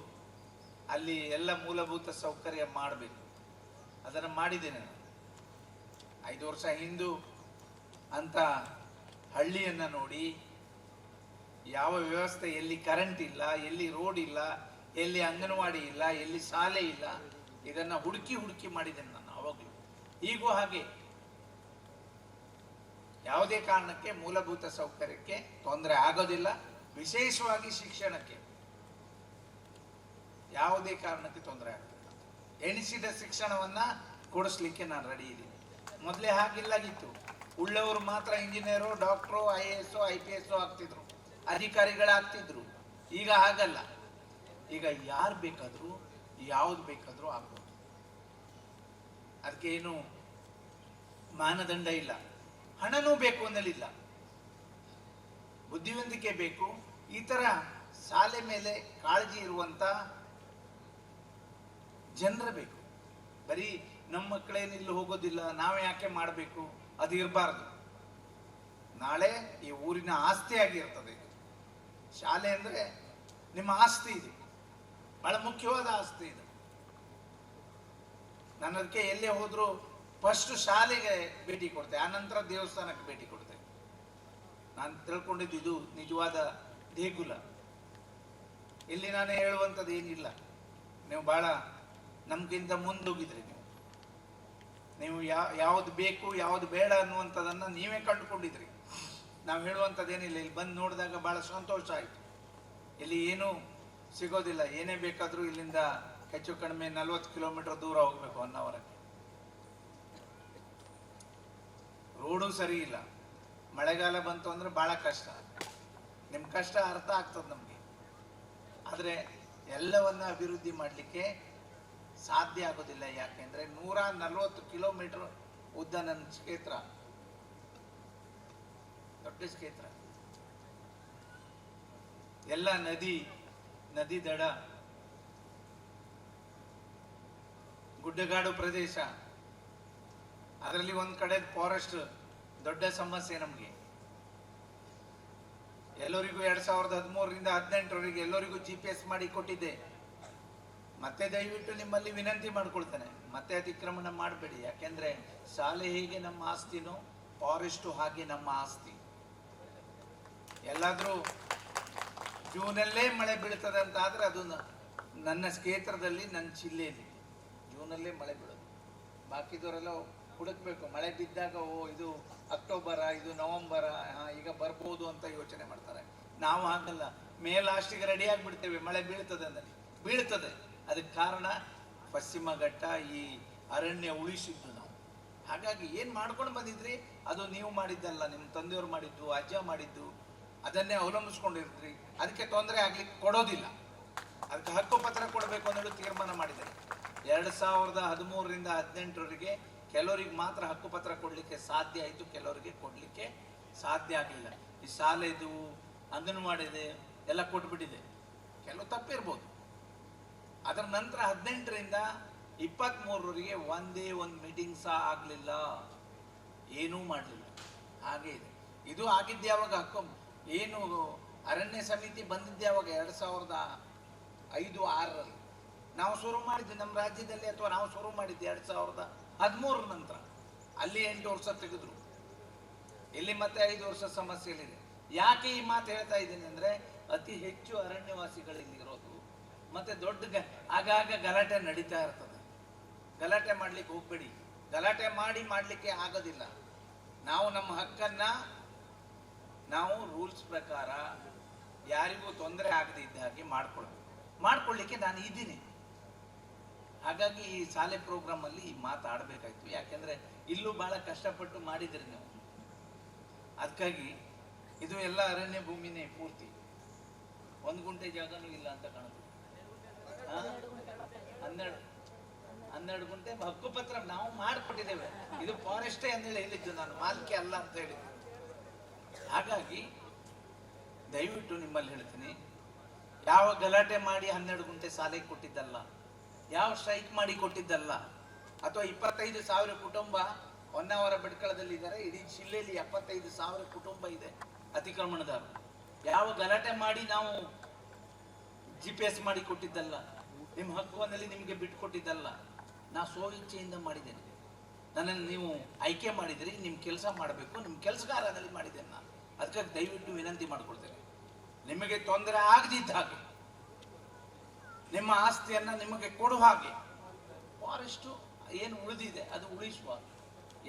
ಅಲ್ಲಿ ಎಲ್ಲ ಮೂಲಭೂತ ಸೌಕರ್ಯ ಮಾಡಬೇಕು. ಅದನ್ನು ಮಾಡಿದ್ದೇನೆ ನಾನು 5 ವರ್ಷ ಹಿಂದು ಅಂತ ಹಳ್ಳಿಯನ್ನ ನೋಡಿ, ಯಾವ ವ್ಯವಸ್ಥೆ, ಎಲ್ಲಿ ಕರೆಂಟ್ ಇಲ್ಲ, ಎಲ್ಲಿ ರೋಡ್ ಇಲ್ಲ, ಎಲ್ಲಿ ಅಂಗನವಾಡಿ ಇಲ್ಲ, ಎಲ್ಲಿ ಶಾಲೆ ಇಲ್ಲ, ಇದನ್ನ ಹುಡುಕಿ ಮಾಡಿದ್ದೇನೆ ನಾನು ಅವಾಗಲೂ. ಈಗೂ ಹಾಗೆ ಯಾವುದೇ ಕಾರಣಕ್ಕೆ ಮೂಲಭೂತ ಸೌಕರ್ಯಕ್ಕೆ ತೊಂದರೆ ಆಗೋದಿಲ್ಲ, ವಿಶೇಷವಾಗಿ ಶಿಕ್ಷಣಕ್ಕೆ ಯಾವುದೇ ಕಾರಣಕ್ಕೆ ತೊಂದರೆ ಆಗೋದಿಲ್ಲ. ಎಣಿಸಿದ ಶಿಕ್ಷಣವನ್ನ ಕೊಡಿಸ್ಲಿಕ್ಕೆ ನಾನು ರೆಡಿ ಇದ್ದೀನಿ. ಮೊದಲೇ ಹಾಗಿಲ್ಲಾಗಿತ್ತು. ಉಳ್ಳವರು ಮಾತ್ರ ಇಂಜಿನಿಯರು, ಡಾಕ್ಟ್ರು, IAS, IPS ಆಗ್ತಿದ್ರು, ಅಧಿಕಾರಿಗಳಾಗ್ತಿದ್ರು. ಈಗ ಹಾಗಲ್ಲ. ಈಗ ಯಾರು ಬೇಕಾದರೂ ಯಾವ್ದು ಬೇಕಾದರೂ ಆಗ್ಬೋದು. ಅದಕ್ಕೆ ಏನು ಮಾನದಂಡ ಇಲ್ಲ. ಹಣನೂ ಬೇಕು ಅನ್ನಲಿಲ್ಲ, ಬುದ್ಧಿವಂತಿಕೆ ಬೇಕು. ಈ ತರ ಶಾಲೆ ಮೇಲೆ ಕಾಳಜಿ ಇರುವಂತ ಜನರ ಬೇಕು. ಬರೀ ನಮ್ಮ ಮಕ್ಕಳೇನಿಲ್ಲ ಹೋಗೋದಿಲ್ಲ, ನಾವೇ ಯಾಕೆ ಮಾಡಬೇಕು, ಅದು ಇರಬಾರ್ದು. ನಾಳೆ ಈ ಊರಿನ ಆಸ್ತಿ ಆಗಿರ್ತದೆ. ಶಾಲೆ ಅಂದ್ರೆ ನಿಮ್ಮ ಆಸ್ತಿ ಇದೆ, ಬಹಳ ಮುಖ್ಯವಾದ ಆಸ್ತಿ ಇದೆ. ನಾನು ಅದಕ್ಕೆ ಎಲ್ಲೇ ಹೋದ್ರು ಫಸ್ಟ್ ಶಾಲೆಗೆ ಭೇಟಿ ಕೊಡ್ತೆ, ಆನಂತರ ದೇವಸ್ಥಾನಕ್ಕೆ ಭೇಟಿ ಕೊಡ್ತೆ. ನಾನು ತಿಳ್ಕೊಂಡಿದ್ದು ಇದು ನಿಜವಾದ ದೇಗುಲ. ಇಲ್ಲಿ ನಾನೇ ಹೇಳುವಂಥದ್ದು ಏನಿಲ್ಲ. ನೀವು ಬಹಳ ನಮ್ಗಿಂತ ಮುಂದೋಗಿದ್ರಿ. ನೀವು ಯಾವ್ದು ಬೇಕು ಯಾವ್ದು ಬೇಡ ಅನ್ನುವಂಥದ್ದನ್ನ ನೀವೇ ಕಂಡುಕೊಂಡಿದ್ರಿ. ನಾವು ಹೇಳುವಂಥದ್ದೇನಿಲ್ಲ. ಇಲ್ಲಿ ಬಂದು ನೋಡಿದಾಗ ಬಹಳ ಸಂತೋಷ ಆಯ್ತು. ಇಲ್ಲಿ ಏನೂ ಸಿಗೋದಿಲ್ಲ. ಏನೇ ಬೇಕಾದ್ರೂ ಇಲ್ಲಿಂದ ಹೆಚ್ಚು ಕಡಿಮೆ 40 ಕಿಲೋಮೀಟರ್ ದೂರ ಹೋಗ್ಬೇಕು, ಹೊನ್ನಾವರಕ್ಕೆ. ರೋಡು ಸರಿ ಇಲ್ಲ. ಮಳೆಗಾಲ ಬಂತು ಅಂದ್ರೆ ಬಹಳ ಕಷ್ಟ. ನಿಮ್ ಕಷ್ಟ ಅರ್ಥ ಆಗ್ತದೆ ನಮ್ಗೆ. ಆದ್ರೆ ಎಲ್ಲವನ್ನ ಅಭಿವೃದ್ಧಿ ಮಾಡಲಿಕ್ಕೆ ಸಾಧ್ಯ ಆಗೋದಿಲ್ಲ. ಯಾಕೆಂದ್ರೆ 140 ಕಿಲೋಮೀಟರ್ ಉದ್ದ ನನ್ನ ಕ್ಷೇತ್ರ, ದೊಡ್ಡ ಕ್ಷೇತ್ರ. ಎಲ್ಲ ನದಿ ದಡ, ಗುಡ್ಡಗಾಡು ಪ್ರದೇಶ. ಅದರಲ್ಲಿ ಒಂದ್ ಕಡೆ ಫಾರೆಸ್ಟ್ ದೊಡ್ಡ ಸಮಸ್ಯೆ ನಮ್ಗೆ. ಎಲ್ಲರಿಗೂ 2013ರಿಂದ 2018ರವರೆಗೆ ಎಲ್ಲರಿಗೂ GPS ಮಾಡಿ ಕೊಟ್ಟಿದ್ದೆ. ಮತ್ತೆ ದಯವಿಟ್ಟು ನಿಮ್ಮಲ್ಲಿ ವಿನಂತಿ ಮಾಡ್ಕೊಳ್ತೇನೆ, ಮತ್ತೆ ಅತಿಕ್ರಮಣ ಮಾಡಬೇಡಿ. ಯಾಕೆಂದ್ರೆ ಶಾಲೆ ಹೇಗೆ ನಮ್ಮ ಆಸ್ತಿನೋ, ಫಾರೆಸ್ಟು ಹಾಗೆ ನಮ್ಮ ಆಸ್ತಿ. ಎಲ್ಲಾದ್ರೂ ಜೂನಲ್ಲೇ ಮಳೆ ಬೀಳ್ತದೆ ಅಂತ ಆದ್ರೆ ಅದು ನನ್ನ ಕ್ಷೇತ್ರದಲ್ಲಿ, ನನ್ನ ಜಿಲ್ಲೆಯಲ್ಲಿ ಜೂನಲ್ಲೇ ಮಳೆ ಬೀಳೋದು. ಬಾಕಿದವರೆಲ್ಲ ಹುಡುಕ್ಬೇಕು. ಮಳೆ ಬಿದ್ದಾಗ ಇದು ಅಕ್ಟೋಬರ, ಇದು ನವೆಂಬರ, ಈಗ ಬರ್ಬೋದು ಅಂತ ಯೋಚನೆ ಮಾಡ್ತಾರೆ. ನಾವು ಹಾಗಲ್ಲ, ಮೇ ಲಾಸ್ಟಿಗೆ ರೆಡಿ ಆಗಿಬಿಡ್ತೇವೆ. ಮಳೆ ಬೀಳ್ತದೆ ಅಂದ್ರೆ ಬೀಳ್ತದೆ. ಅದಕ್ಕೆ ಕಾರಣ ಪಶ್ಚಿಮ ಘಟ್ಟ, ಈ ಅರಣ್ಯ ಉಳಿಸಿದ್ದು ನಾವು. ಹಾಗಾಗಿ ಏನ್ ಮಾಡ್ಕೊಂಡು ಬಂದಿದ್ರಿ ಅದು ನೀವು ಮಾಡಿದ್ದಲ್ಲ, ನಿಮ್ಮ ತಂದೆಯವರು ಮಾಡಿದ್ದು, ಅಜ್ಜ ಮಾಡಿದ್ದು, ಅದನ್ನೇ ಅವಲಂಬಿಸ್ಕೊಂಡಿರ್ತೀರಿ. ಅದಕ್ಕೆ ತೊಂದರೆ ಆಗ್ಲಿಕ್ಕೆ ಕೊಡೋದಿಲ್ಲ. ಅದಕ್ಕೆ ಹಕ್ಕುಪತ್ರ ಕೊಡಬೇಕು ಅನ್ನೋದು ತೀರ್ಮಾನ ಮಾಡಿದ್ದಾರೆ. 2013ರಿಂದ 2018ರವರೆಗೆ ಕೆಲವರಿಗೆ ಮಾತ್ರ ಹಕ್ಕುಪತ್ರ ಕೊಡ್ಲಿಕ್ಕೆ ಸಾಧ್ಯ ಆಯಿತು, ಕೆಲವರಿಗೆ ಕೊಡ್ಲಿಕ್ಕೆ ಸಾಧ್ಯ ಆಗಲಿಲ್ಲ. ಈ ಶಾಲೆದು, ಅಂಗನವಾಡಿದೆ ಎಲ್ಲ ಕೊಟ್ಬಿಟ್ಟಿದೆ. ಕೆಲವು ತಪ್ಪಿರ್ಬೋದು. ಅದರ ನಂತರ 18ರಿಂದ 23ರವರೆಗೆ ಒಂದೇ ಒಂದು ಮೀಟಿಂಗ್ ಸಹ ಆಗಲಿಲ್ಲ, ಏನೂ ಮಾಡಲಿಲ್ಲ. ಹಾಗೆ ಇದೆ. ಇದು ಆಗಿದ್ದೆ ಯಾವಾಗ, ಏನು ಅರಣ್ಯ ಸಮಿತಿ ಬಂದಿದ್ದೆ ಯಾವಾಗ 2005-6ರಲ್ಲಿ ನಾವು ಶುರು ಮಾಡಿದ್ವಿ ನಮ್ಮ ರಾಜ್ಯದಲ್ಲಿ, ಅಥವಾ ನಾವು ಶುರು ಮಾಡಿದ್ದೆ 2013 ನಂತರ. ಅಲ್ಲಿ 8 ವರ್ಷ ತೆಗೆದ್ರು, ಇಲ್ಲಿ ಮತ್ತೆ 5 ವರ್ಷ ಸಮಸ್ಯೆಗಳಿದೆ. ಯಾಕೆ ಈ ಮಾತು ಹೇಳ್ತಾ ಇದ್ದೀನಿ ಅಂದ್ರೆ, ಅತಿ ಹೆಚ್ಚು ಅರಣ್ಯವಾಸಿಗಳು ಇಲ್ಲಿ ಇರೋದು. ಮತ್ತೆ ದೊಡ್ಡ ಆಗಾಗ ಗಲಾಟೆ ನಡೀತಾ ಇರ್ತದೆ. ಗಲಾಟೆ ಮಾಡ್ಲಿಕ್ಕೆ ಹೋಗ್ಬೇಡಿ. ಗಲಾಟೆ ಮಾಡ್ಲಿಕ್ಕೆ ಆಗೋದಿಲ್ಲ. ನಾವು ನಮ್ಮ ಹಕ್ಕನ್ನ ನಾವು ರೂಲ್ಸ್ ಪ್ರಕಾರ ಯಾರಿಗೂ ತೊಂದರೆ ಆಗದೆ ಇದ್ದ ಹಾಗೆ ಮಾಡ್ಕೊಳ್ಳಿಕ್ಕೆ ನಾನು ಇದ್ದೀನಿ. ಹಾಗಾಗಿ ಈ ಶಾಲೆ ಪ್ರೋಗ್ರಾಮ್ ಅಲ್ಲಿ ಈ ಮಾತಾಡಬೇಕಾಯ್ತು. ಯಾಕೆಂದ್ರೆ ಇಲ್ಲೂ ಬಹಳ ಕಷ್ಟಪಟ್ಟು ಮಾಡಿದ್ರಿ ನೀವು. ಅದಕ್ಕಾಗಿ ಇದು ಎಲ್ಲ ಅರಣ್ಯ ಭೂಮಿನೇ ಪೂರ್ತಿ. 1 ಗುಂಟೆ ಜಾಗನೂ ಇಲ್ಲ ಅಂತ ಕಾಣುತ್ತೆ. 12 ಗುಂಟೆ ಹಕ್ಕುಪತ್ರ ನಾವು ಮಾಡಿಕೊಟ್ಟಿದ್ದೇವೆ. ಇದು ಫಾರೆಸ್ಟೇ ಅಂದೇಳಿ ಹೇಳಿದ್ದು ನಾನು, ಮಾಲಿಕೆ ಅಲ್ಲ ಅಂತ ಹೇಳಿದ್ದು. ಹಾಗಾಗಿ ದಯವಿಟ್ಟು ನಿಮ್ಮಲ್ಲಿ ಹೇಳ್ತೀನಿ, ಯಾವ ಗಲಾಟೆ ಮಾಡಿ 12 ಗುಂಟೆ ಸಾಲಿಗೆ ಕೊಟ್ಟಿದ್ದಲ್ಲ, ಯಾವ ಸ್ಟ್ರೈಕ್ ಮಾಡಿ ಕೊಟ್ಟಿದ್ದಲ್ಲ, ಅಥವಾ 25,000 ಕುಟುಂಬ ಹೊನ್ನಾವರ ಬೆಡ್ಕಳದಲ್ಲಿ ಇದ್ದಾರೆ. ಇಡೀ ಜಿಲ್ಲೆಯಲ್ಲಿ 75,000 ಕುಟುಂಬ ಇದೆ ಅತಿಕ್ರಮಣದಾರರು. ಯಾವ ಗಲಾಟೆ ಮಾಡಿ ನಾವು GPS ಮಾಡಿ ಕೊಟ್ಟಿದ್ದಲ್ಲ, ನಿಮ್ಮ ಹಕ್ಕುವನ್ನಲ್ಲಿ ನಿಮಗೆ ಬಿಟ್ಟು ಕೊಟ್ಟಿದ್ದಲ್ಲ. ನಾ ಸ್ವಇಚ್ಛೆಯಿಂದ ಮಾಡಿದ್ದೇನೆ. ನನ್ನನ್ನು ನೀವು ಆಯ್ಕೆ ಮಾಡಿದ್ರಿ, ನಿಮ್ಮ ಕೆಲಸ ಮಾಡಬೇಕು, ನಿಮ್ಮ ಕೆಲಸಗಾರನಲ್ಲಿ ಮಾಡಿದ್ದೇನೆ ನಾನು. ಅದಕ್ಕಾಗಿ ದಯವಿಟ್ಟು ವಿನಂತಿ ಮಾಡ್ಕೊಳ್ತೇನೆ, ನಿಮಗೆ ತೊಂದರೆ ಆಗದಿದ್ದ ಹಾಗೆ, ನಿಮ್ಮ ಆಸ್ತಿಯನ್ನು ನಿಮಗೆ ಕೊಡುವ ಹಾಗೆ, ಫಾರೆಸ್ಟು ಏನು ಉಳಿದಿದೆ ಅದು ಉಳಿಸುವ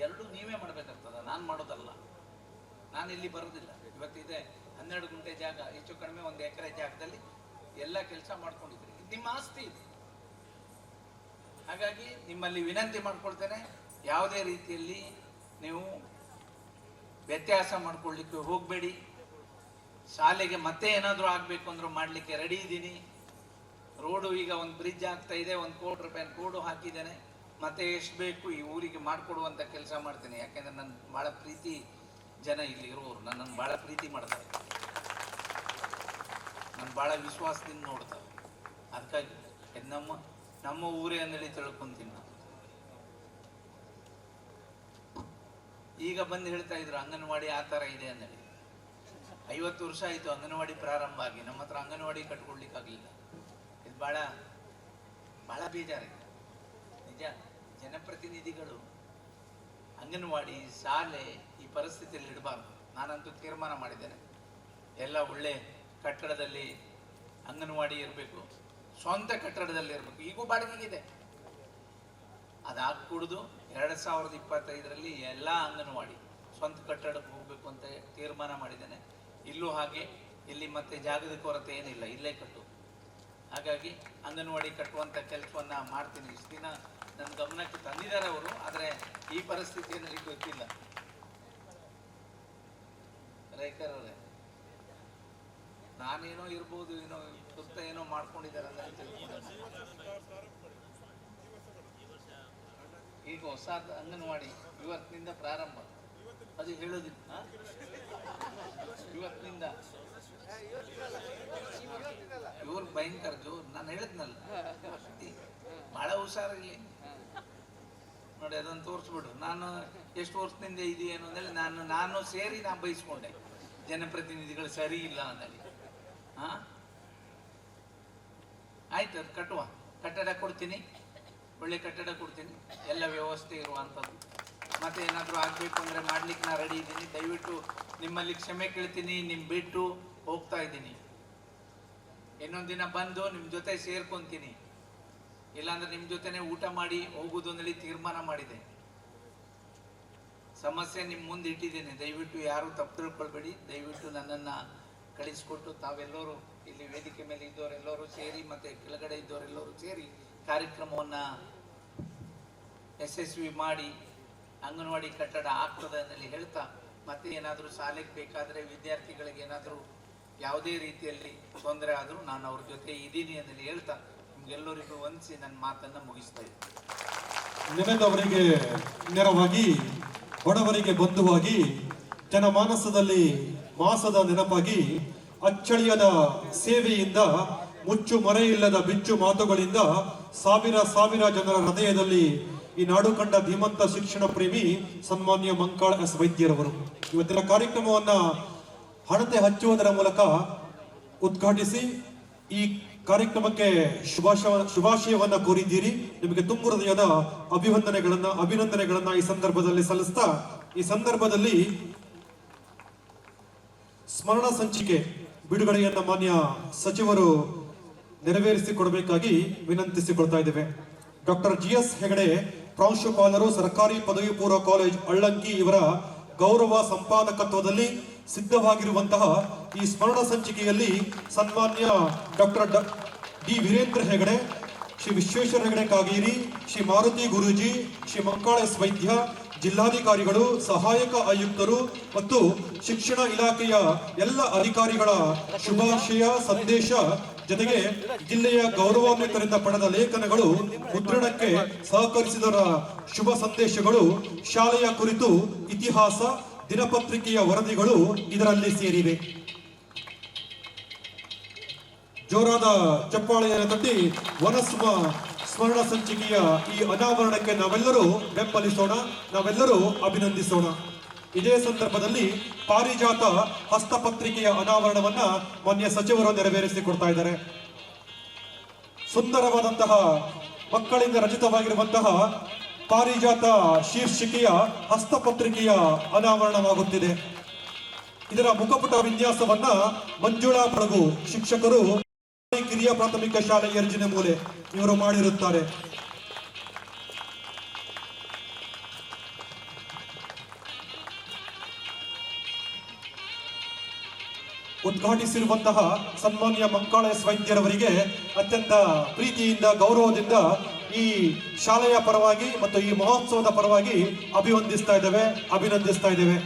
ಎರಡೂ ನೀವೇ ಮಾಡಬೇಕಾಗ್ತದ, ನಾನು ಮಾಡೋದಲ್ಲ. ನಾನು ಇಲ್ಲಿ ಬರೋದಿಲ್ಲ. ಇವತ್ತಿದೆ 12 ಗುಂಟೆ ಜಾಗ, ಹೆಚ್ಚು ಕಡಿಮೆ 1 ಎಕರೆ ಜಾಗದಲ್ಲಿ ಎಲ್ಲ ಕೆಲಸ ಮಾಡ್ಕೊಂಡಿದ್ರಿ. ಇದು ನಿಮ್ಮ ಆಸ್ತಿ ಇದೆ. ಹಾಗಾಗಿ ನಿಮ್ಮಲ್ಲಿ ವಿನಂತಿ ಮಾಡ್ಕೊಳ್ತೇನೆ, ಯಾವುದೇ ರೀತಿಯಲ್ಲಿ ನೀವು ವ್ಯತ್ಯಾಸ ಮಾಡ್ಕೊಳ್ಳಿಕ್ಕೆ ಹೋಗಬೇಡಿ. ಶಾಲೆಗೆ ಮತ್ತೆ ಏನಾದರೂ ಆಗಬೇಕು ಅಂದ್ರೂ ಮಾಡಲಿಕ್ಕೆ ರೆಡಿ ಇದ್ದೀನಿ. ರೋಡು ಈಗ ಒಂದು ಬ್ರಿಡ್ಜ್ ಆಗ್ತಾ ಇದೆ, 1 ಕೋಟಿ ರೂಪಾಯಿ ರೋಡು ಹಾಕಿದ್ದೇನೆ. ಮತ್ತೆ ಎಷ್ಟು ಬೇಕು ಈ ಊರಿಗೆ ಮಾಡಿಕೊಡುವಂಥ ಕೆಲಸ ಮಾಡ್ತೇನೆ. ಯಾಕೆಂದ್ರೆ ನನ್ನ ಭಾಳ ಪ್ರೀತಿ ಜನ ಇಲ್ಲಿ ಇರೋರು, ನನ್ನನ್ನು ಭಾಳ ಪ್ರೀತಿ ಮಾಡ್ತಾರೆ, ನನ್ನ ಭಾಳ ವಿಶ್ವಾಸದಿಂದ ನೋಡ್ತಾರೆ. ಅದಕ್ಕಾಗಿ ನಮ್ಮ ಊರೇ ಅಂದೇಳಿ ತಿಳ್ಕೊಂತೀನಿ ನಾನು. ಈಗ ಬಂದು ಹೇಳ್ತಾ ಇದ್ರು ಅಂಗನವಾಡಿ ಆ ಥರ ಇದೆ ಅಂದೇಳಿ. 50 ವರ್ಷ ಆಯಿತು ಅಂಗನವಾಡಿ ಪ್ರಾರಂಭ ಆಗಿ, ನಮ್ಮ ಹತ್ರ ಅಂಗನವಾಡಿ ಕಟ್ಕೊಳ್ಲಿಕ್ಕಾಗಲಿಲ್ಲ. ಇದು ಭಾಳ ಭಾಳ ಬೇಜಾರಿದೆ ನಿಜ. ಜನಪ್ರತಿನಿಧಿಗಳು ಅಂಗನವಾಡಿ ಶಾಲೆ ಈ ಪರಿಸ್ಥಿತಿಯಲ್ಲಿ ಇಡಬಾರ್ದು. ನಾನಂತೂ ತೀರ್ಮಾನ ಮಾಡಿದ್ದೇನೆ, ಎಲ್ಲ ಒಳ್ಳೆ ಕಟ್ಟಡದಲ್ಲಿ ಅಂಗನವಾಡಿ ಇರಬೇಕು, ಸ್ವಂತ ಕಟ್ಟಡದಲ್ಲಿ ಇರಬೇಕು. ಈಗೂ ಬಾಡಿಗೆಗಿದೆ. ಅದಾಗ್ಕೂಡ್ದು 2025ರಲ್ಲಿ ಎಲ್ಲ ಅಂಗನವಾಡಿ ಸ್ವಂತ ಕಟ್ಟಡಕ್ಕೆ ಹೋಗಬೇಕು ಅಂತ ತೀರ್ಮಾನ ಮಾಡಿದ್ದೇನೆ. ಇಲ್ಲೂ ಹಾಗೆ, ಇಲ್ಲಿ ಮತ್ತೆ ಜಾಗದ ಕೊರತೆ ಏನಿಲ್ಲ, ಇಲ್ಲೇ ಕಟ್ಟು. ಹಾಗಾಗಿ ಅಂಗನವಾಡಿ ಕಟ್ಟುವಂಥ ಕೆಲಸವನ್ನು ಮಾಡ್ತೀನಿ. ಇಷ್ಟು ದಿನ ನನ್ನ ಗಮನಕ್ಕೆ ತಂದಿದ್ದಾರೆ ಅವರು, ಆದರೆ ಈ ಪರಿಸ್ಥಿತಿಯಲ್ಲಿ ಗೊತ್ತಿಲ್ಲ. ರೈಕರ್ ಅವರೇ, ನಾನೇನೋ ಇರ್ಬೋದು, ಏನೋ ಸುತ್ತ ಏನೋ ಮಾಡ್ಕೊಂಡಿದ್ದಾರೆ ಅಂತ ತಿಳ್ಕೊಂಡು. ಈಗ ಹೊಸ ಅಂಗನವಾಡಿ ಇವತ್ತಿನಿಂದ ಪ್ರಾರಂಭ, ಅದು ಹೇಳೋದಿಲ್ಲ. ಇವತ್ತಿನಿಂದ ಇವ್ರು ಭಯಂಕರ ಜೋರು. ನಾನು ಹೇಳಿದ್ನಲ್ಲ, ಬಹಳ ಹುಷಾರಿಲ್ಲ ನೋಡಿ, ಅದನ್ನು ತೋರಿಸ್ಬಿಡ್ರು. ನಾನು ಎಷ್ಟು ವರ್ಷದಿಂದ ಇದೆಯೇನು ಅಂದೇಳಿ ನಾನು ಸೇರಿ ನಾನು ಬಯಸ್ಕೊಂಡೆ, ಜನಪ್ರತಿನಿಧಿಗಳು ಸರಿ ಇಲ್ಲ ಅಂದೇಳಿ. ಆಯ್ತು, ಅದು ಕಟ್ಟುವ. ಕಟ್ಟಡ ಕೊಡ್ತೀನಿ, ಒಳ್ಳೆ ಕಟ್ಟಡ ಕೊಡ್ತೀನಿ, ಎಲ್ಲ ವ್ಯವಸ್ಥೆ ಇರುವಂಥದ್ದು. ಮತ್ತೆ ಏನಾದರೂ ಆಗಬೇಕು ಅಂದರೆ ಮಾಡ್ಲಿಕ್ಕೆ ನಾನು ರೆಡಿ ಇದ್ದೀನಿ. ದಯವಿಟ್ಟು ನಿಮ್ಮಲ್ಲಿ ಕ್ಷಮೆ ಕೇಳ್ತೀನಿ, ನಿಮ್ಮ ಬಿಟ್ಟು ಹೋಗ್ತಾ ಇದ್ದೀನಿ. ಇನ್ನೊಂದು ದಿನ ಬಂದು ನಿಮ್ಮ ಜೊತೆ ಸೇರ್ಕೊತೀನಿ, ಇಲ್ಲಾಂದ್ರೆ ನಿಮ್ಮ ಜೊತೆನೆ ಊಟ ಮಾಡಿ ಹೋಗುದು ಅಂದೇಳಿ ತೀರ್ಮಾನ ಮಾಡಿದೆ. ಸಮಸ್ಯೆ ನಿಮ್ಮ ಮುಂದೆ ಇಟ್ಟಿದ್ದೇನೆ. ದಯವಿಟ್ಟು ಯಾರು ತಪ್ಪು ತಿಳ್ಕೊಳ್ಬೇಡಿ. ದಯವಿಟ್ಟು ನನ್ನನ್ನು ಕಳಿಸ್ಕೊಟ್ಟು ತಾವೆಲ್ಲರೂ ಇಲ್ಲಿ ವೇದಿಕೆ ಮೇಲೆ ಇದ್ದವರೆಲ್ಲರೂ ಸೇರಿ, ಮತ್ತೆ ಕೆಳಗಡೆ ಇದ್ದವರೆಲ್ಲರೂ ಸೇರಿ ಕಾರ್ಯಕ್ರಮವನ್ನು ಯಶಸ್ವಿ ಮಾಡಿ ಅಂಗನವಾಡಿ ಕಟ್ಟಡ ಆಗ್ತದೆ ಅಂದೇಳಿ ಹೇಳ್ತಾ, ಮತ್ತೆ ಏನಾದರೂ ಶಾಲೆಗೆ ಬೇಕಾದರೆ ವಿದ್ಯಾರ್ಥಿಗಳಿಗೆ ಏನಾದರೂ ಯಾವುದೇ ರೀತಿಯಲ್ಲಿ ತೊಂದರೆ ಆದರೂ ನಾನು ಅವ್ರ ಜೊತೆ ಇದ್ದೀನಿ ಅಂದೇಳಿ ಹೇಳ್ತಾ ನಿಮ್ಗೆಲ್ಲರಿಗೂ ವಂದಿಸಿ ನನ್ನ ಮಾತನ್ನು ಮುಗಿಸ್ತಾ ಇದ್ದೀನಿ. ನೆನೆದವರಿಗೆ ನೆರವಾಗಿ, ಬಡವರಿಗೆ ಬಂಧುವಾಗಿ, ಜನಮಾನಸದಲ್ಲಿ ಮಾಸದ ನೆನಪಾಗಿ, ಅಚ್ಚಳಿಯದ ಸೇವೆಯಿಂದ, ಮುಚ್ಚು ಮರೆಯಿಲ್ಲದ ಬಿಚ್ಚು ಮಾತುಗಳಿಂದ ಸಾವಿರ ಸಾವಿರ ಜನರ ಹೃದಯದಲ್ಲಿ ಈ ನಾಡು ಕಂಡ ಧೀಮಂತ ಶಿಕ್ಷಣ ಪ್ರೇಮಿ ಸನ್ಮಾನ್ಯ ಮಂಕಾಳ ಎಸ್ ವೈದ್ಯರವರು ಇವತ್ತಿನ ಕಾರ್ಯಕ್ರಮವನ್ನ ಹಣತೆ ಹಚ್ಚುವುದರ ಮೂಲಕ ಉದ್ಘಾಟಿಸಿ ಈ ಕಾರ್ಯಕ್ರಮಕ್ಕೆ ಶುಭಾಶಯವನ್ನ ಕೋರಿದ್ದೀರಿ. ನಿಮಗೆ ತುಂಬು ಹೃದಯದ ಅಭಿನಂದನೆಗಳನ್ನ ಈ ಸಂದರ್ಭದಲ್ಲಿ ಸಲ್ಲಿಸ್ತಾ, ಈ ಸಂದರ್ಭದಲ್ಲಿ ಸ್ಮರಣ ಸಂಚಿಕೆ ಬಿಡುಗಡೆಯನ್ನ ಮಾನ್ಯ ಸಚಿವರು ನೆರವೇರಿಸಿಕೊಡಬೇಕಾಗಿ ವಿನಂತಿಸಿಕೊಳ್ತಾ ಇದ್ದೇವೆ. ಡಾಕ್ಟರ್ GS ಹೆಗಡೆ, ಪ್ರಾಂಶುಪಾಲರು, ಸರ್ಕಾರಿ ಪದವಿ ಪೂರ್ವ ಕಾಲೇಜ್ ಅಳ್ಳಂಕಿ, ಇವರ ಗೌರವ ಸಂಪಾದಕತ್ವದಲ್ಲಿ ಸಿದ್ಧವಾಗಿರುವಂತಹ ಈ ಸ್ಮರಣ ಸಂಚಿಕೆಯಲ್ಲಿ ಸನ್ಮಾನ್ಯ doctor D Veerendra Hegde, Shri Vishweshwar Hegde Kageri, Shri Maruti Guruji, Shri Mankal S Vaidya, ಜಿಲ್ಲಾಧಿಕಾರಿಗಳು, ಸಹಾಯಕ ಆಯುಕ್ತರು ಮತ್ತು ಶಿಕ್ಷಣ ಇಲಾಖೆಯ ಎಲ್ಲ ಅಧಿಕಾರಿಗಳ ಶುಭಾಶಯ ಸಂದೇಶ ಜೊತೆಗೆ ಜಿಲ್ಲೆಯ ಗೌರವಾನ್ವಿತರಿಂದ ಪಡೆದ ಲೇಖನಗಳು, ಮುದ್ರಣಕ್ಕೆ ಸಹಕರಿಸಿದವರ ಶುಭ ಸಂದೇಶಗಳು, ಶಾಲೆಯ ಕುರಿತು ಇತಿಹಾಸ, ದಿನಪತ್ರಿಕೆಯ ವರದಿಗಳು ಇದರಲ್ಲಿ ಸೇರಿವೆ. ಜೋರಾದ ಚಪ್ಪಾಳೆಯನ್ನು ತಟ್ಟಿ ವನಸ್ಮ ಸ್ಮರಣ ಸಂಚಿಕೆಯ ಈ ಅನಾವರಣಕ್ಕೆ ನಾವೆಲ್ಲರೂ ಬೆಂಬಲಿಸೋಣ, ನಾವೆಲ್ಲರೂ ಅಭಿನಂದಿಸೋಣ. ಇದೇ ಸಂದರ್ಭದಲ್ಲಿ ಪಾರಿಜಾತ ಹಸ್ತಪತ್ರಿಕೆಯ ಅನಾವರಣವನ್ನ ಮಾನ್ಯ ಸಚಿವರು ನೆರವೇರಿಸಿಕೊಡ್ತಾ ಇದ್ದಾರೆ. ಸುಂದರವಾದಂತಹ ಮಕ್ಕಳಿಂದ ರಚಿತವಾಗಿರುವಂತಹ ಪಾರಿಜಾತ ಶೀರ್ಷಿಕೆಯ ಹಸ್ತಪತ್ರಿಕೆಯ ಅನಾವರಣವಾಗುತ್ತಿದೆ. ಇದರ ಮುಖಪುಟ ವಿನ್ಯಾಸವನ್ನ ಮಂಜುಳಾ ಬಳಗು ಶಿಕ್ಷಕರು ಕಿರಿಯ ಪ್ರಾಥಮಿಕ ಶಾಲೆ ಯರ್ಜಿನ ಮೂಲೆ ಇವರು ಮಾಡಿರುತ್ತಾರೆ. ಉದ್ಘಾಟಿಸಿರುವಂತಹ ಸನ್ಮಾನ್ಯ ಮಂಕಾಳ ಎಸ್ ವೈದ್ಯರವರಿಗೆ ಅತ್ಯಂತ ಪ್ರೀತಿಯಿಂದ ಗೌರವದಿಂದ ಈ ಶಾಲೆಯ ಪರವಾಗಿ ಮತ್ತು ಈ ಮಹೋತ್ಸವದ ಪರವಾಗಿ ಅಭಿನಂದಿಸ್ತಾ ಇದ್ದೇವೆ.